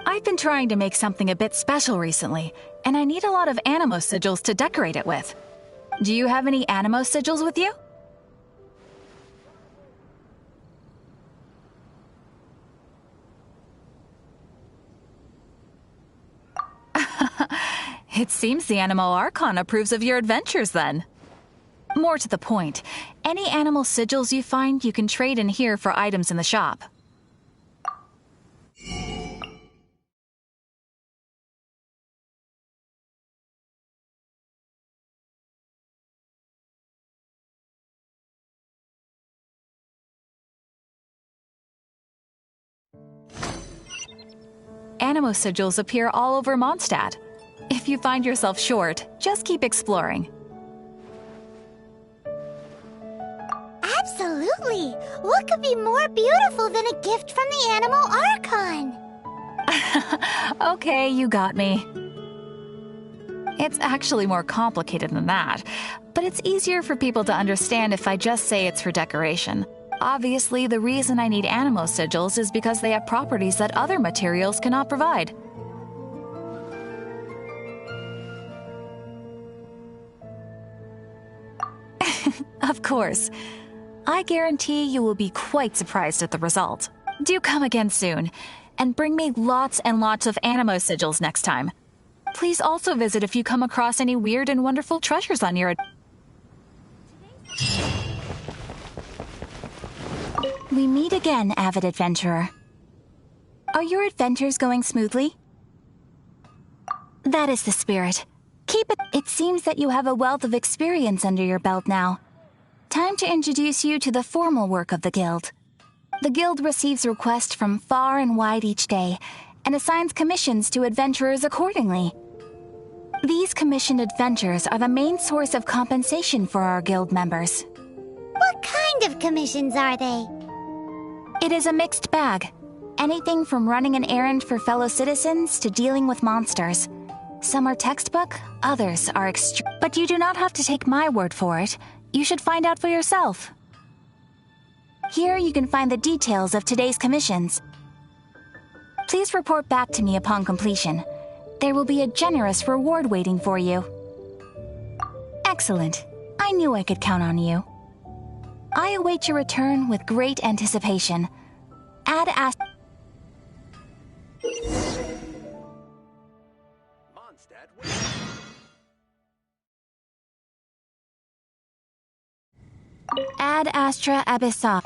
[SPEAKER 12] I've been trying to make something a bit special recently, and I need a lot of Animo sigils to decorate it with. Do you have any Animo sigils with you? It seems the Animo Archon approves of your adventures then. More to the point, any animal sigils you find you can trade in here for items in the shop. Animo sigils appear all over Mondstadt. If you find yourself short, just keep exploring.
[SPEAKER 2] Absolutely! What could be more beautiful than a gift from the Animal Archon?
[SPEAKER 12] Okay, you got me. It's actually more complicated than that, but it's easier for people to understand if I just say it's for decoration. Obviously, the reason I need Animo sigils is because they have properties that other materials cannot provide. Of course. I guarantee you will be quite surprised at the result. Do come again soon, and bring me lots and lots of Animo sigils next time. Please also visit if you come across any weird and wonderful treasures on your...
[SPEAKER 8] We meet again, avid adventurer. Are your adventures going smoothly? That is the spirit. Keep it. It seems that you have a wealth of experience under your belt now. Time to introduce you to the formal work of the Guild. The Guild receives requests from far and wide each day, and assigns commissions to adventurers accordingly.
[SPEAKER 12] These commissioned adventures are the main source of compensation for our guild members.
[SPEAKER 2] What kind of commissions are they?
[SPEAKER 12] It is a mixed bag. Anything from running an errand for fellow citizens to dealing with monsters. Some are textbook, others are extreme. But you do not have to take my word for it. You should find out for yourself. Here you can find the details of today's commissions. Please report back to me upon completion. There will be a generous reward waiting for you. Excellent. I knew I could count on you. I await your return with great anticipation. Ad Astra. Ad Astra Abyssa.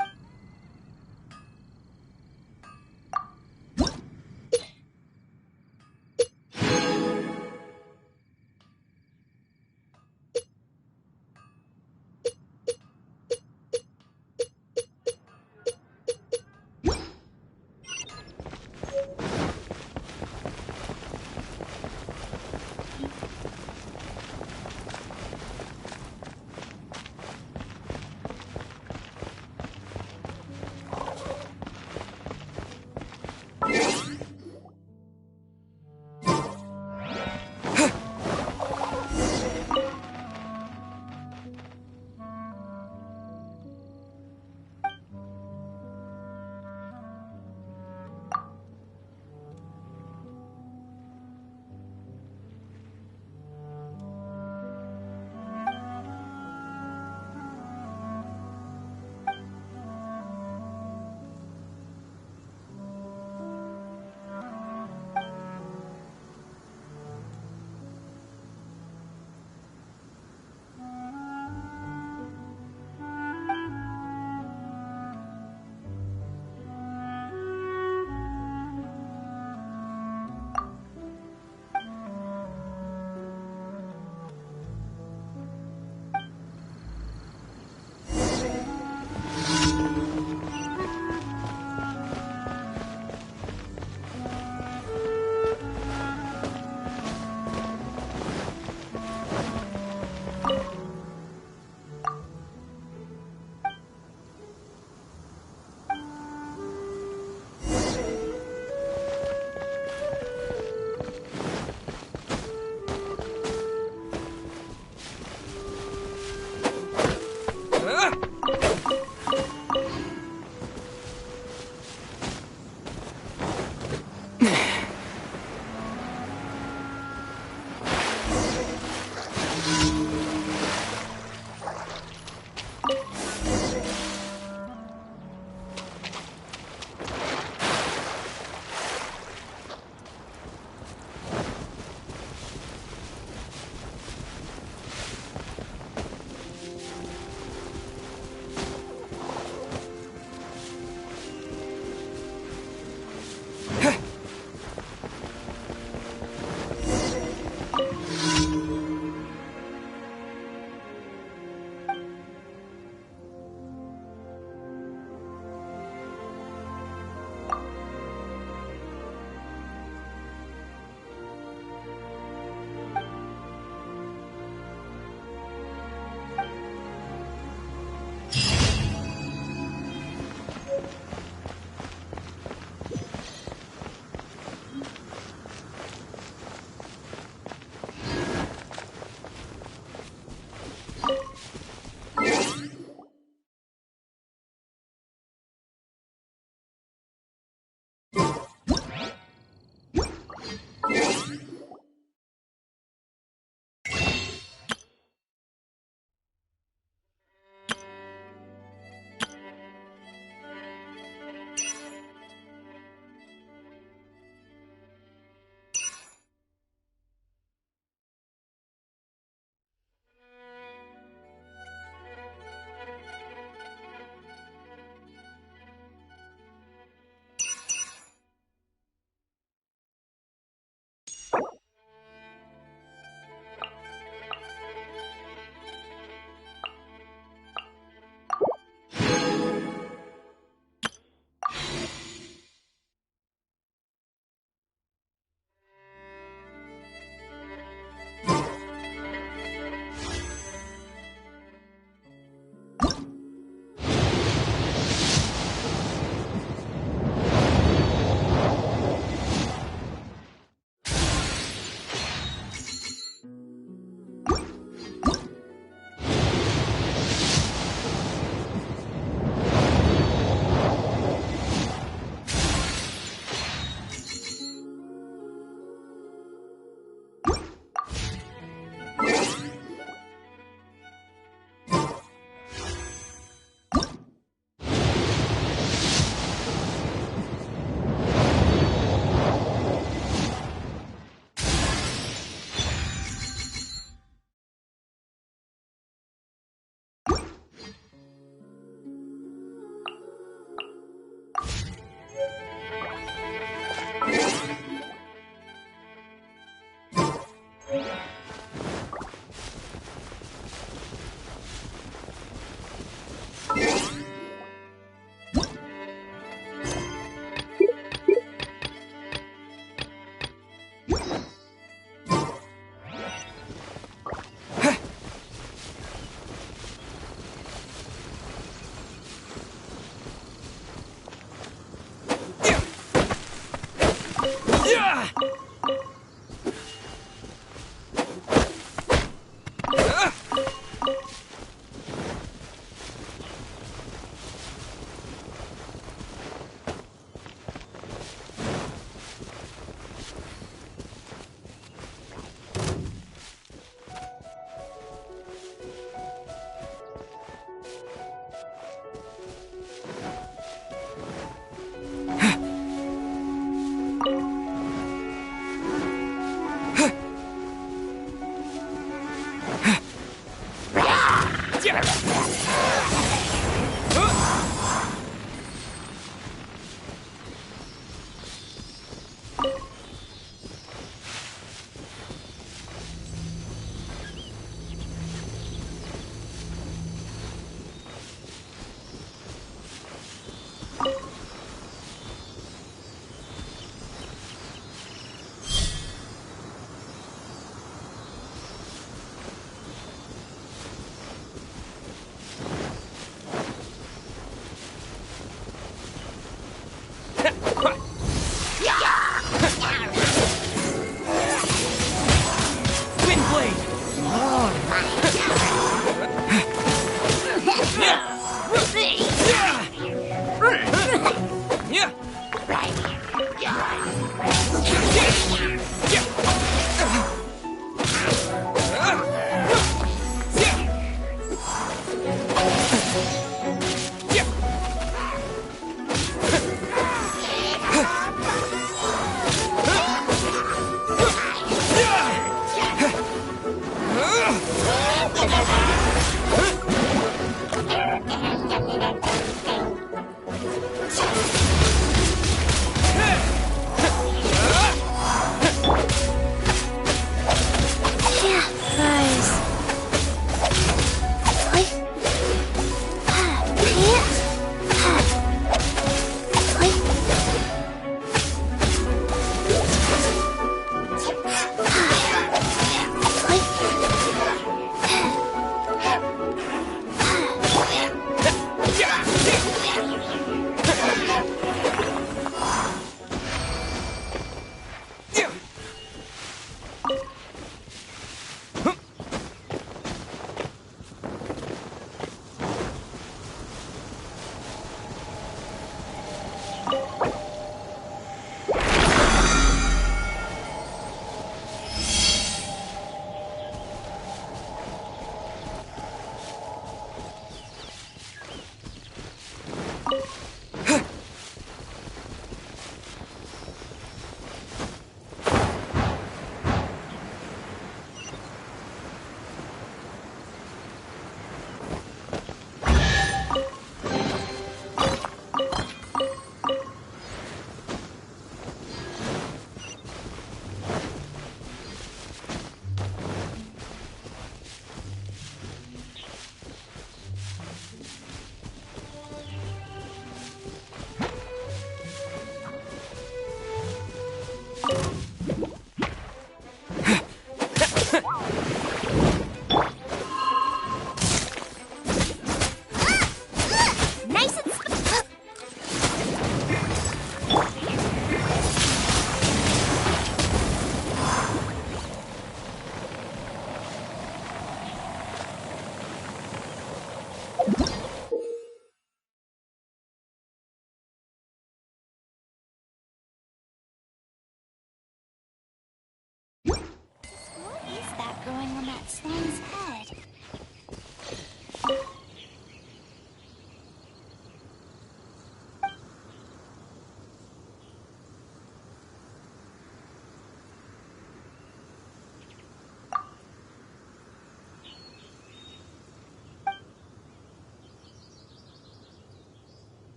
[SPEAKER 2] Growing on that slime's head.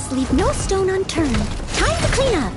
[SPEAKER 2] must leave no stone unturned. Time to clean up.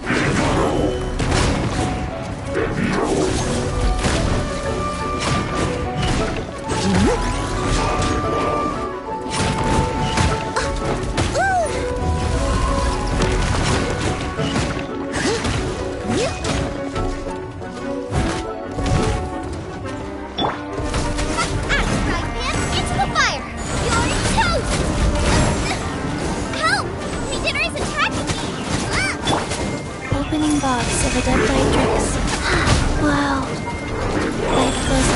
[SPEAKER 2] Opening box of adept tricks. Wow. Life goes.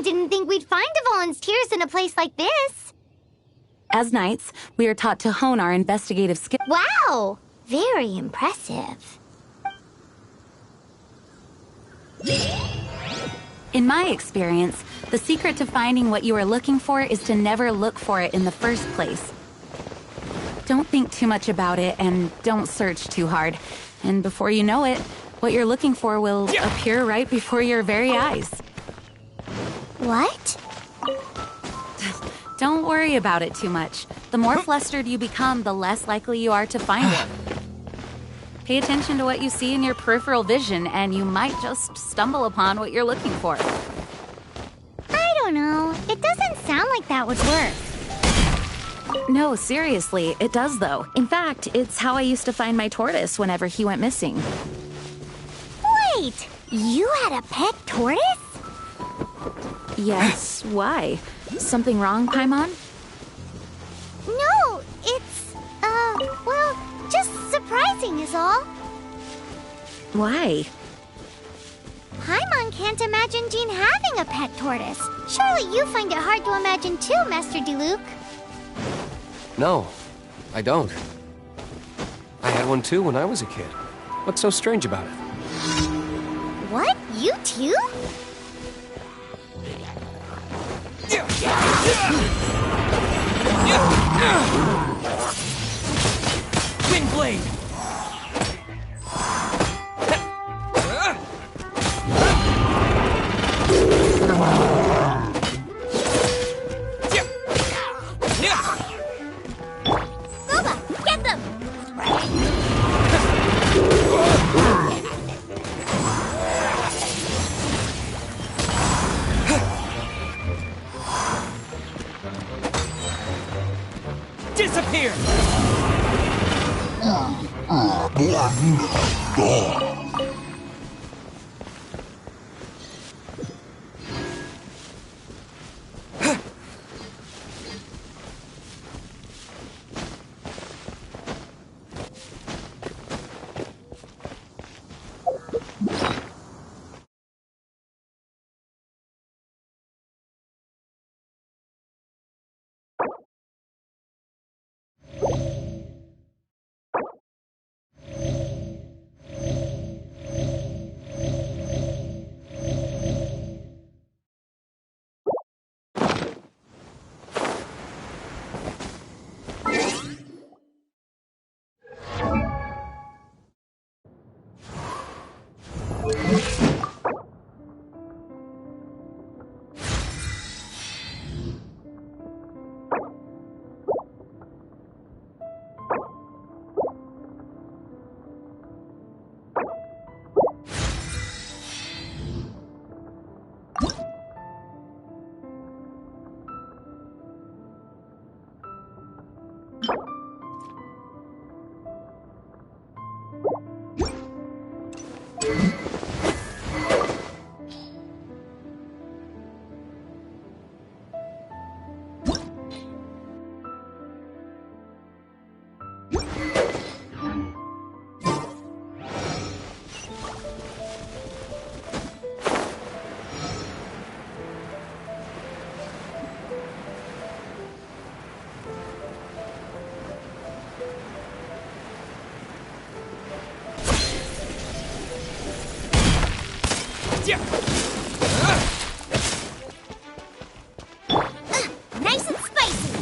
[SPEAKER 2] Didn't think we'd find the volunteers in a place like this.
[SPEAKER 8] As knights, we are taught to hone our investigative skills.
[SPEAKER 2] Wow! Very impressive.
[SPEAKER 8] In my experience, the secret to finding what you are looking for is to never look for it in the first place. Don't think too much about it and don't search too hard. And before you know it, what you're looking for will appear right before your very eyes.
[SPEAKER 2] What?
[SPEAKER 8] Don't worry about it too much. The more flustered you become, the less likely you are to find it. Pay attention to what you see in your peripheral vision, and you might just stumble upon what you're looking for.
[SPEAKER 2] I don't know. It doesn't sound like that would work.
[SPEAKER 8] No, seriously, it does though. In fact, it's how I used to find my tortoise whenever he went missing.
[SPEAKER 2] Wait! You had a pet tortoise?
[SPEAKER 8] Yes, why? Something wrong, Paimon?
[SPEAKER 2] No, it's, well, just surprising is all.
[SPEAKER 8] Why?
[SPEAKER 2] Paimon can't imagine Jean having a pet tortoise. Surely you find it hard to imagine too, Master Diluc.
[SPEAKER 7] No, I don't. I had one too when I was a kid. What's so strange about it?
[SPEAKER 2] What? You too?
[SPEAKER 9] Wind blade!
[SPEAKER 2] Boba, get them!
[SPEAKER 9] Disappear!
[SPEAKER 2] Nice and spicy.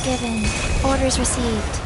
[SPEAKER 2] given. Orders received.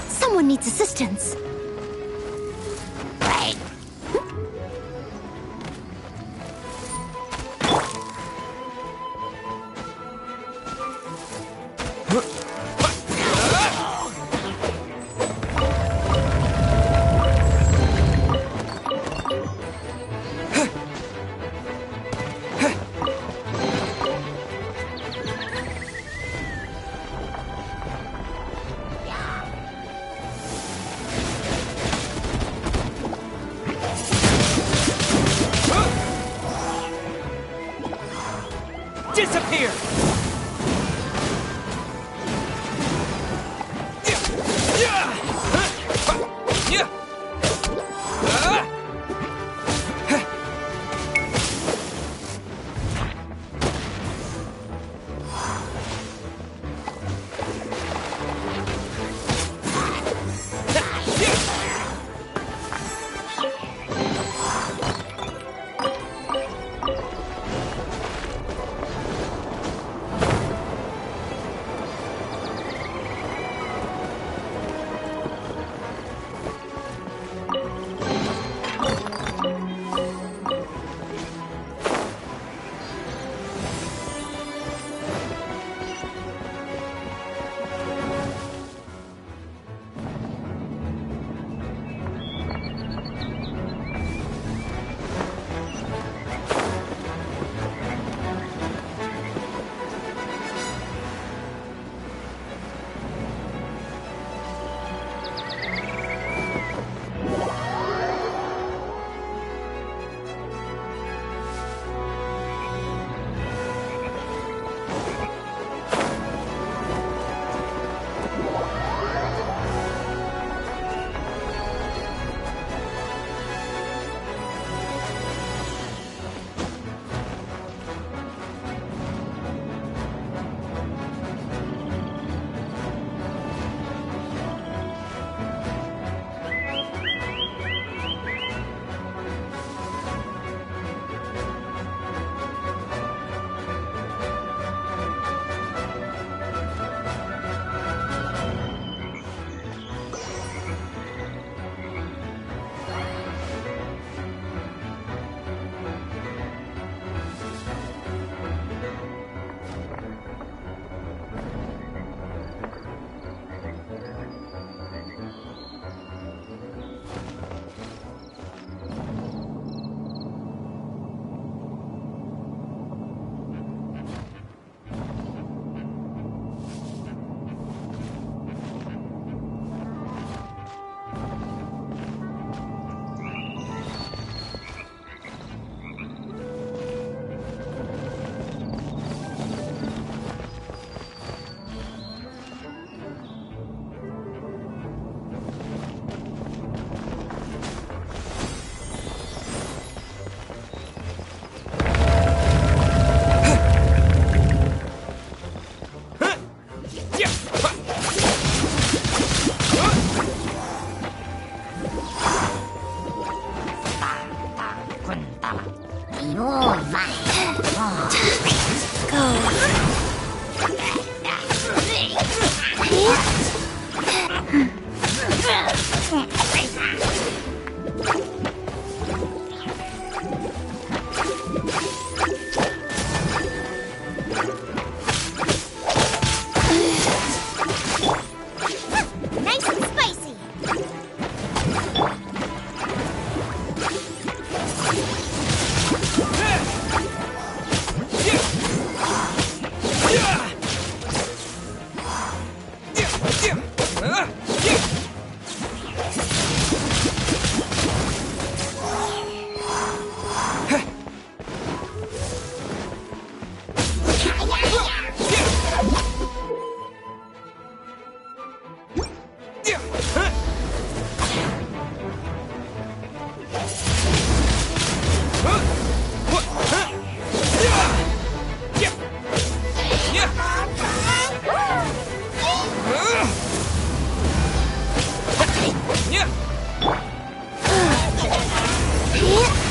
[SPEAKER 2] Someone needs assistance. Right.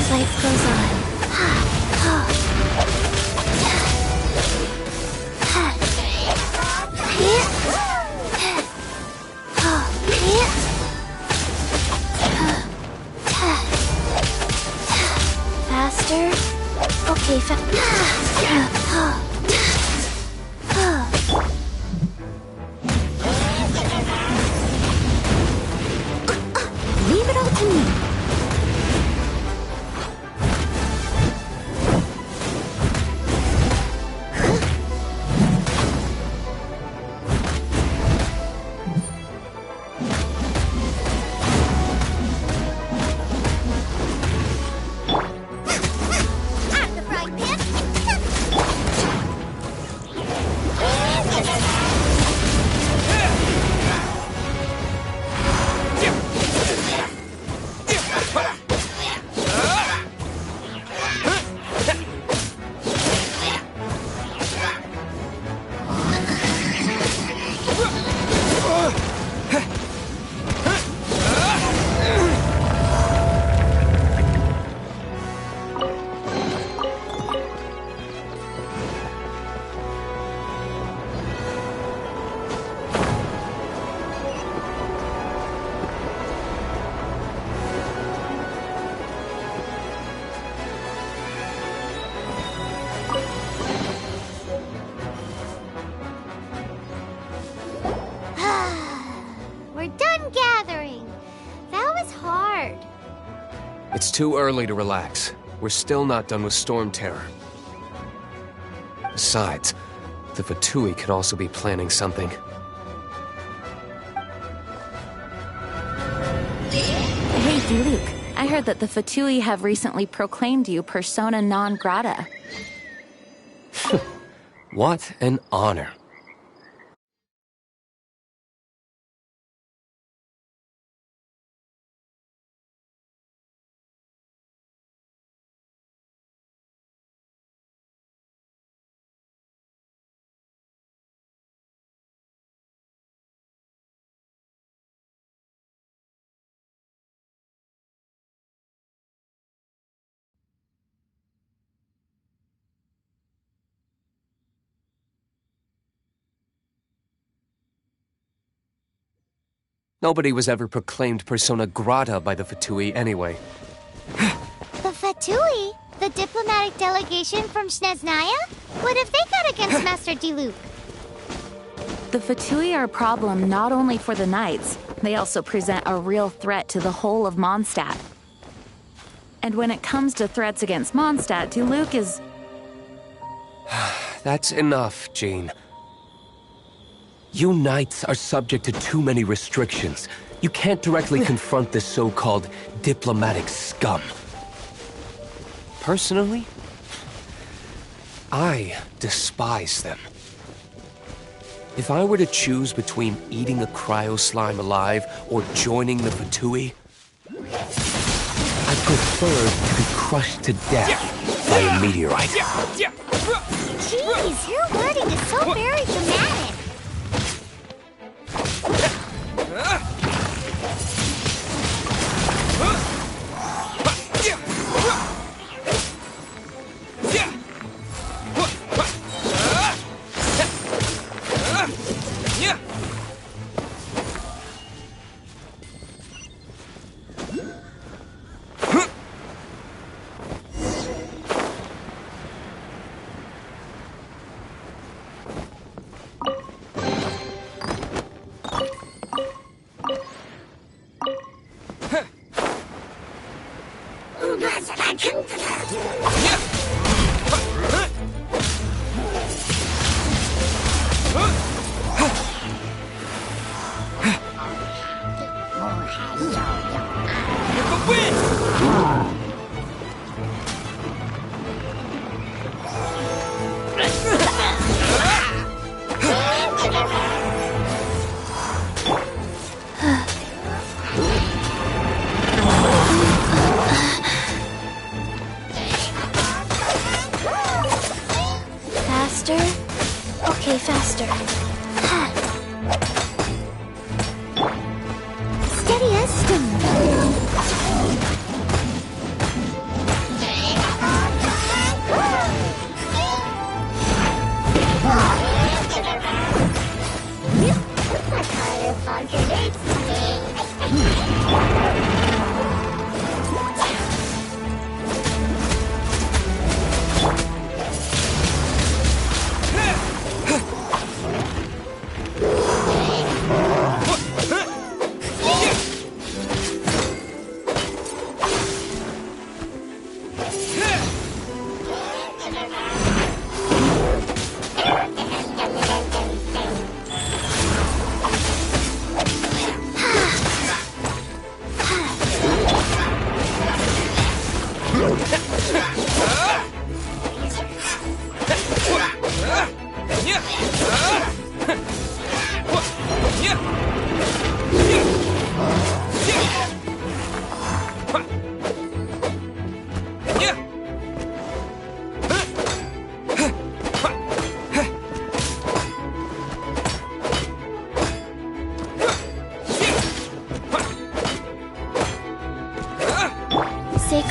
[SPEAKER 2] Life goes on. Faster? Okay, leave it all to me. We're done gathering. That was hard.
[SPEAKER 7] It's too early to relax. We're still not done with Storm Terror. Besides, the Fatui could also be planning something.
[SPEAKER 8] Hey, Diluc. I heard that the Fatui have recently proclaimed you persona non grata.
[SPEAKER 7] What an honor. Nobody was ever proclaimed persona grata by the Fatui anyway.
[SPEAKER 2] The Fatui? The diplomatic delegation from Snezhnaya? What have they got against Master Diluc?
[SPEAKER 8] The Fatui are a problem not only for the Knights, they also present a real threat to the whole of Mondstadt. And when it comes to threats against Mondstadt, Diluc is...
[SPEAKER 7] That's enough, Jean. You Knights are subject to too many restrictions. You can't directly confront this so-called diplomatic scum. Personally, I despise them. If I were to choose between eating a cryo-slime alive or joining the Fatui, I prefer to be crushed to death by a meteorite.
[SPEAKER 2] Jeez, your wording is so very dramatic.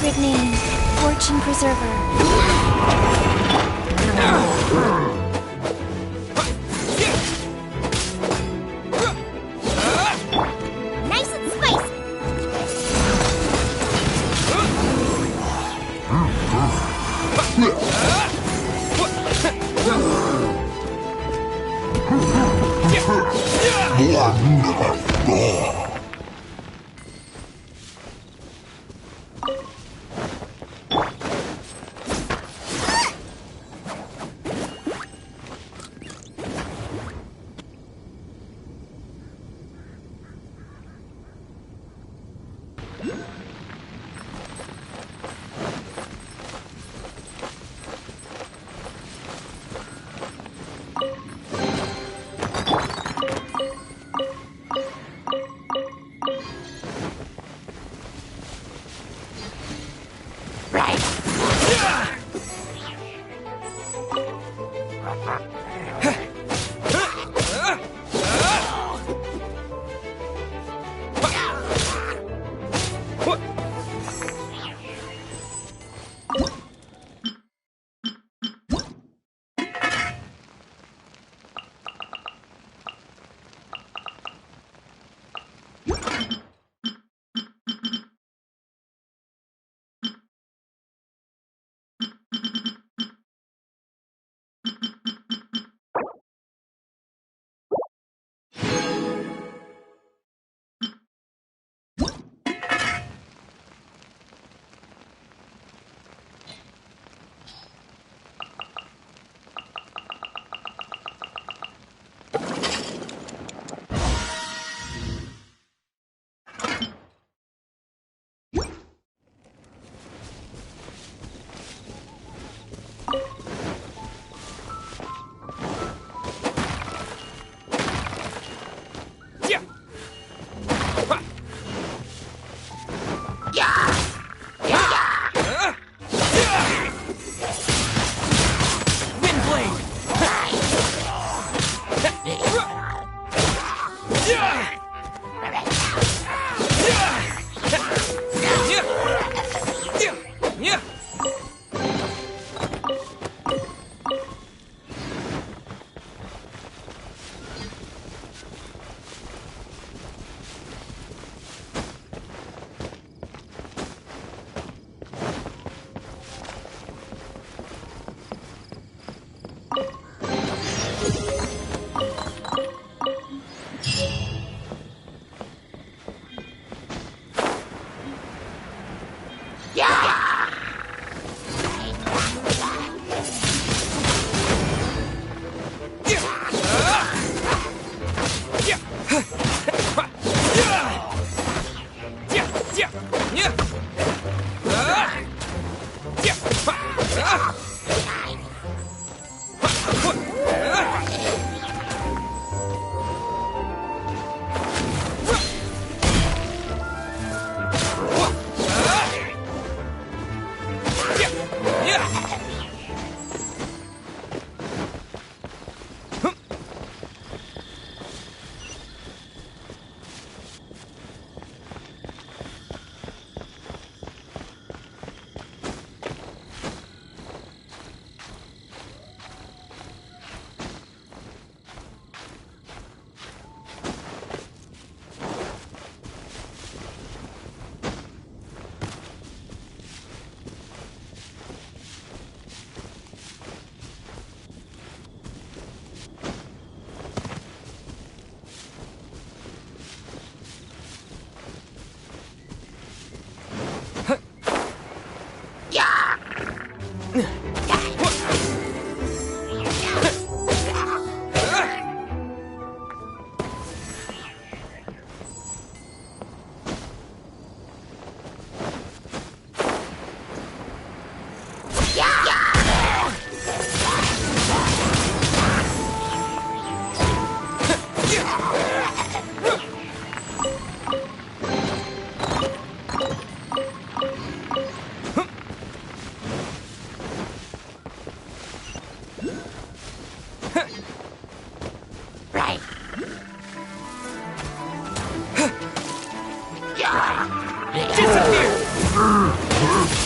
[SPEAKER 2] sacred name, Fortune Preserver. Nice and spicy.
[SPEAKER 5] Disappear!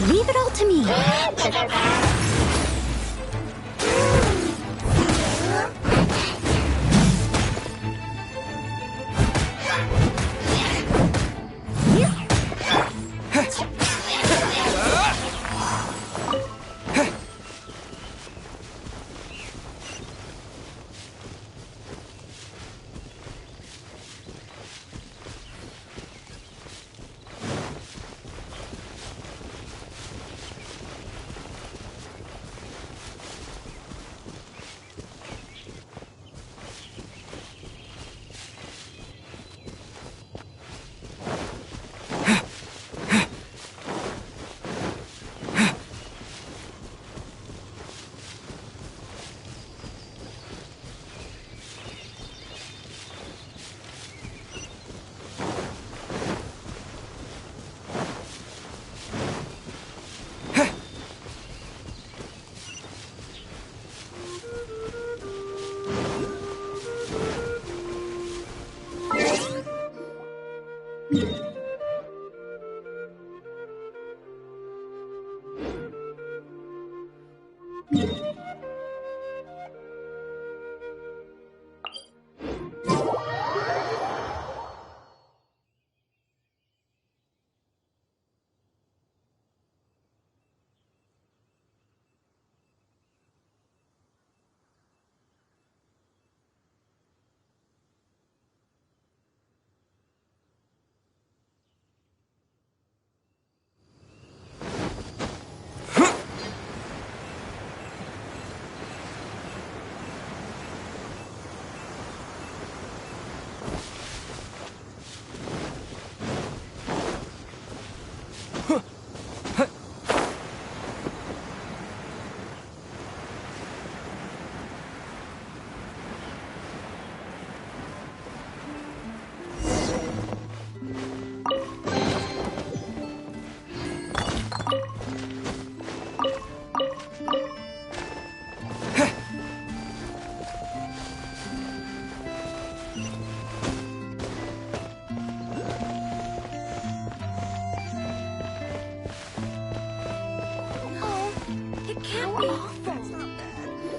[SPEAKER 2] Leave it all to me.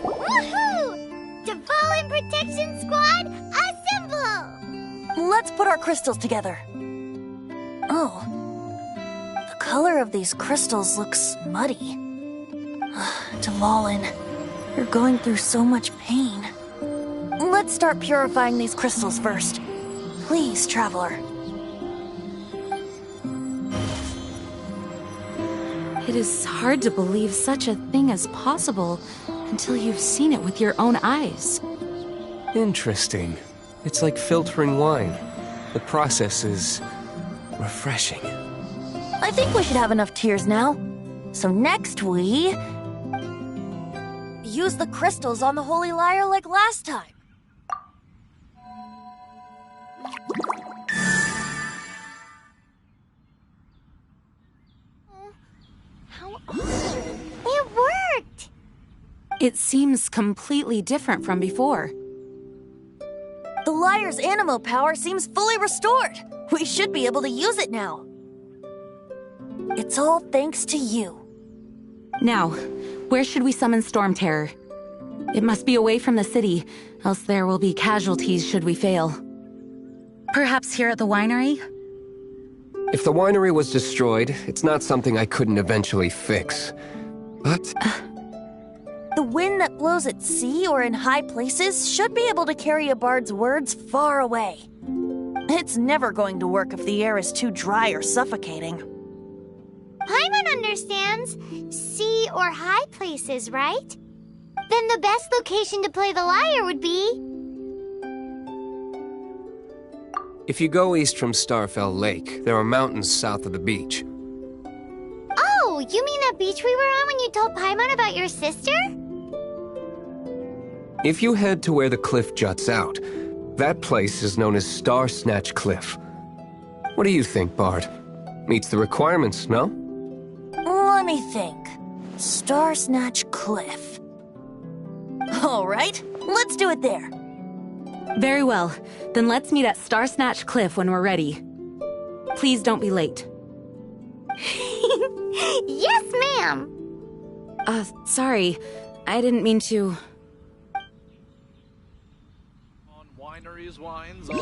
[SPEAKER 2] Woohoo! Fallen Protection Squad, assemble!
[SPEAKER 1] Let's put our crystals together. Oh. The color of these crystals looks muddy. Dvalin, you're going through so much pain. Let's start purifying these crystals first. Please, Traveler.
[SPEAKER 8] It is hard to believe such a thing is possible until you've seen it with your own eyes.
[SPEAKER 7] Interesting. It's like filtering wine. The process is refreshing.
[SPEAKER 1] I think we should have enough tears now. So next we... use the crystals on the Holy Lyre like last time.
[SPEAKER 2] How awesome. It worked!
[SPEAKER 8] It seems completely different from before.
[SPEAKER 1] The Lyre's animo power seems fully restored. We should be able to use it now. It's all thanks to you.
[SPEAKER 8] Now, where should we summon Storm Terror? It must be away from the city, else there will be casualties should we fail. Perhaps here at the winery?
[SPEAKER 7] If the winery was destroyed, it's not something I couldn't eventually fix. But...
[SPEAKER 1] The wind that blows at sea or in high places should be able to carry a bard's words far away. It's never going to work if the air is too dry or suffocating.
[SPEAKER 2] Paimon understands sea or high places, right? Then the best location to play the lyre would be...
[SPEAKER 7] If you go east from Starfell Lake, there are mountains south of the beach.
[SPEAKER 2] Oh, you mean that beach we were on when you told Paimon about your sister?
[SPEAKER 7] If you head to where the cliff juts out, that place is known as Star Snatch Cliff. What do you think, Bard? Meets the requirements, no?
[SPEAKER 1] Let me think. Star Snatch Cliff. All right, let's do it there.
[SPEAKER 8] Very well. Then let's meet at Star Snatch Cliff when we're ready. Please don't be late.
[SPEAKER 2] Yes, ma'am!
[SPEAKER 8] Sorry. I didn't mean to...
[SPEAKER 6] On wineries, wines, all.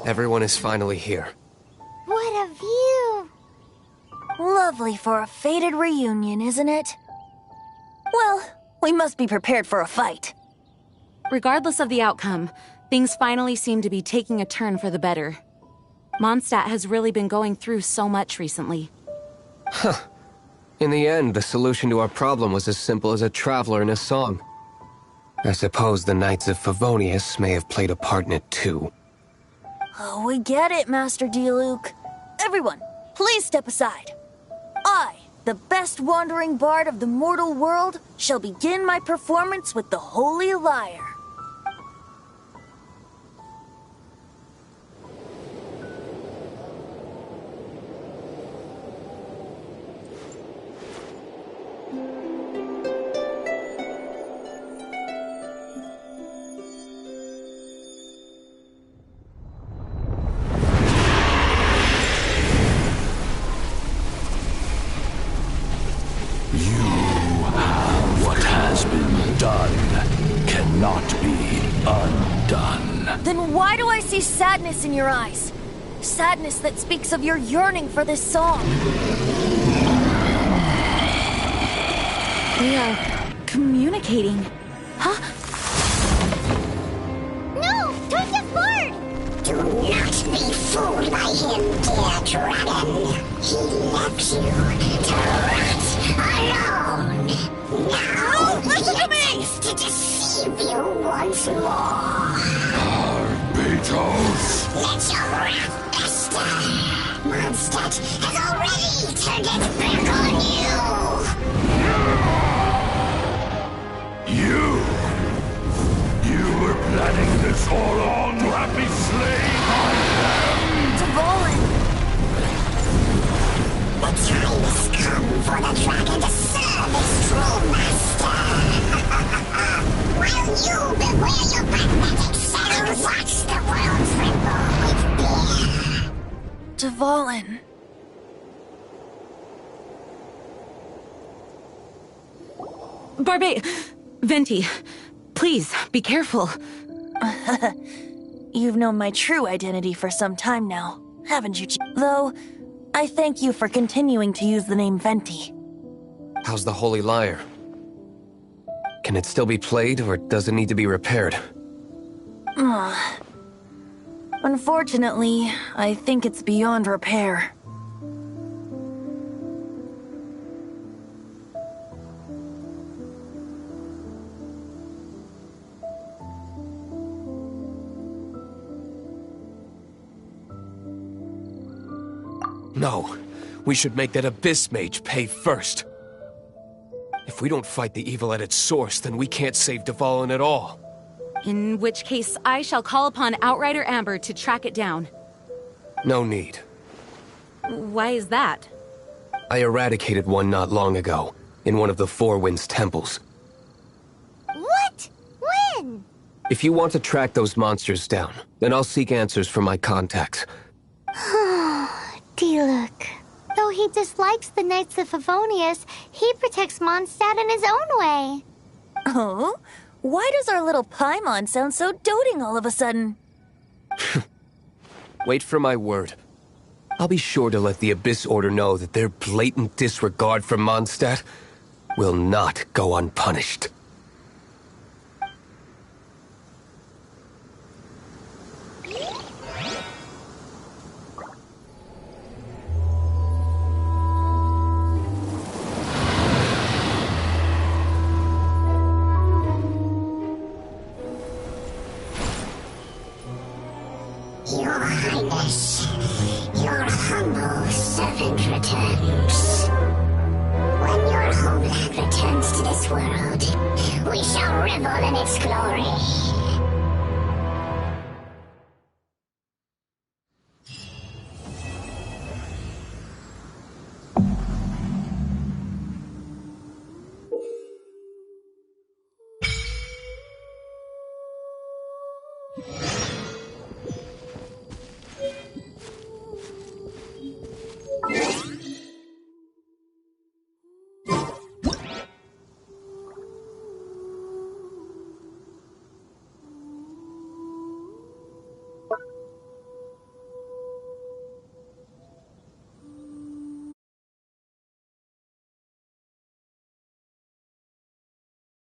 [SPEAKER 7] Everyone is finally here.
[SPEAKER 2] What a view!
[SPEAKER 1] Lovely for a fated reunion, isn't it? Well, we must be prepared for a fight.
[SPEAKER 8] Regardless of the outcome, things finally seem to be taking a turn for the better. Mondstadt has really been going through so much recently.
[SPEAKER 7] Huh. In the end, the solution to our problem was as simple as a traveler in a song. I suppose the Knights of Favonius may have played a part in it too.
[SPEAKER 1] Oh, we get it, Master D-Luke. Everyone, please step aside. I, the best wandering bard of the mortal world, shall begin my performance with the Holy Lyre. Then why do I see sadness in your eyes? Sadness that speaks of your yearning for this song.
[SPEAKER 8] They are communicating. Huh?
[SPEAKER 2] No! Don't Bard!
[SPEAKER 13] Do not be fooled by him, dear dragon. He left you to rot alone. Now
[SPEAKER 1] listen to me!
[SPEAKER 13] To deceive you once more.
[SPEAKER 14] Barbatos!
[SPEAKER 13] Let your wrath fester. Mondstadt has already turned its back on you.
[SPEAKER 14] You were planning this all along to have me slain by them?
[SPEAKER 1] Dvalin!
[SPEAKER 13] The time has come for the dragon to serve its true master. While you beware your pathetic shadows, watch the world tremble with fear.
[SPEAKER 1] Dvalin.
[SPEAKER 8] Venti, please, be careful.
[SPEAKER 1] You've known my true identity for some time now, haven't you? Though, I thank you for continuing to use the name Venti.
[SPEAKER 7] How's the Holy Lyre? Can it still be played, or does it need to be repaired?
[SPEAKER 1] Unfortunately, I think it's beyond repair.
[SPEAKER 7] No, we should make that Abyss Mage pay first. If we don't fight the evil at its source, then we can't save Dvalin at all.
[SPEAKER 8] In which case, I shall call upon Outrider Amber to track it down.
[SPEAKER 7] No need.
[SPEAKER 8] Why is that?
[SPEAKER 7] I eradicated one not long ago, in one of the Four Winds temples.
[SPEAKER 2] What? When?
[SPEAKER 7] If you want to track those monsters down, then I'll seek answers from my contacts.
[SPEAKER 2] D-Luke. Though he dislikes the Knights of Favonius, he protects Mondstadt in his own way.
[SPEAKER 1] Oh? Why does our little Paimon sound so doting all of a sudden?
[SPEAKER 7] Wait for my word. I'll be sure to let the Abyss Order know that their blatant disregard for Mondstadt will not go unpunished.
[SPEAKER 13] Highness, your humble servant returns. When your homeland returns to this world, we shall revel in its glory.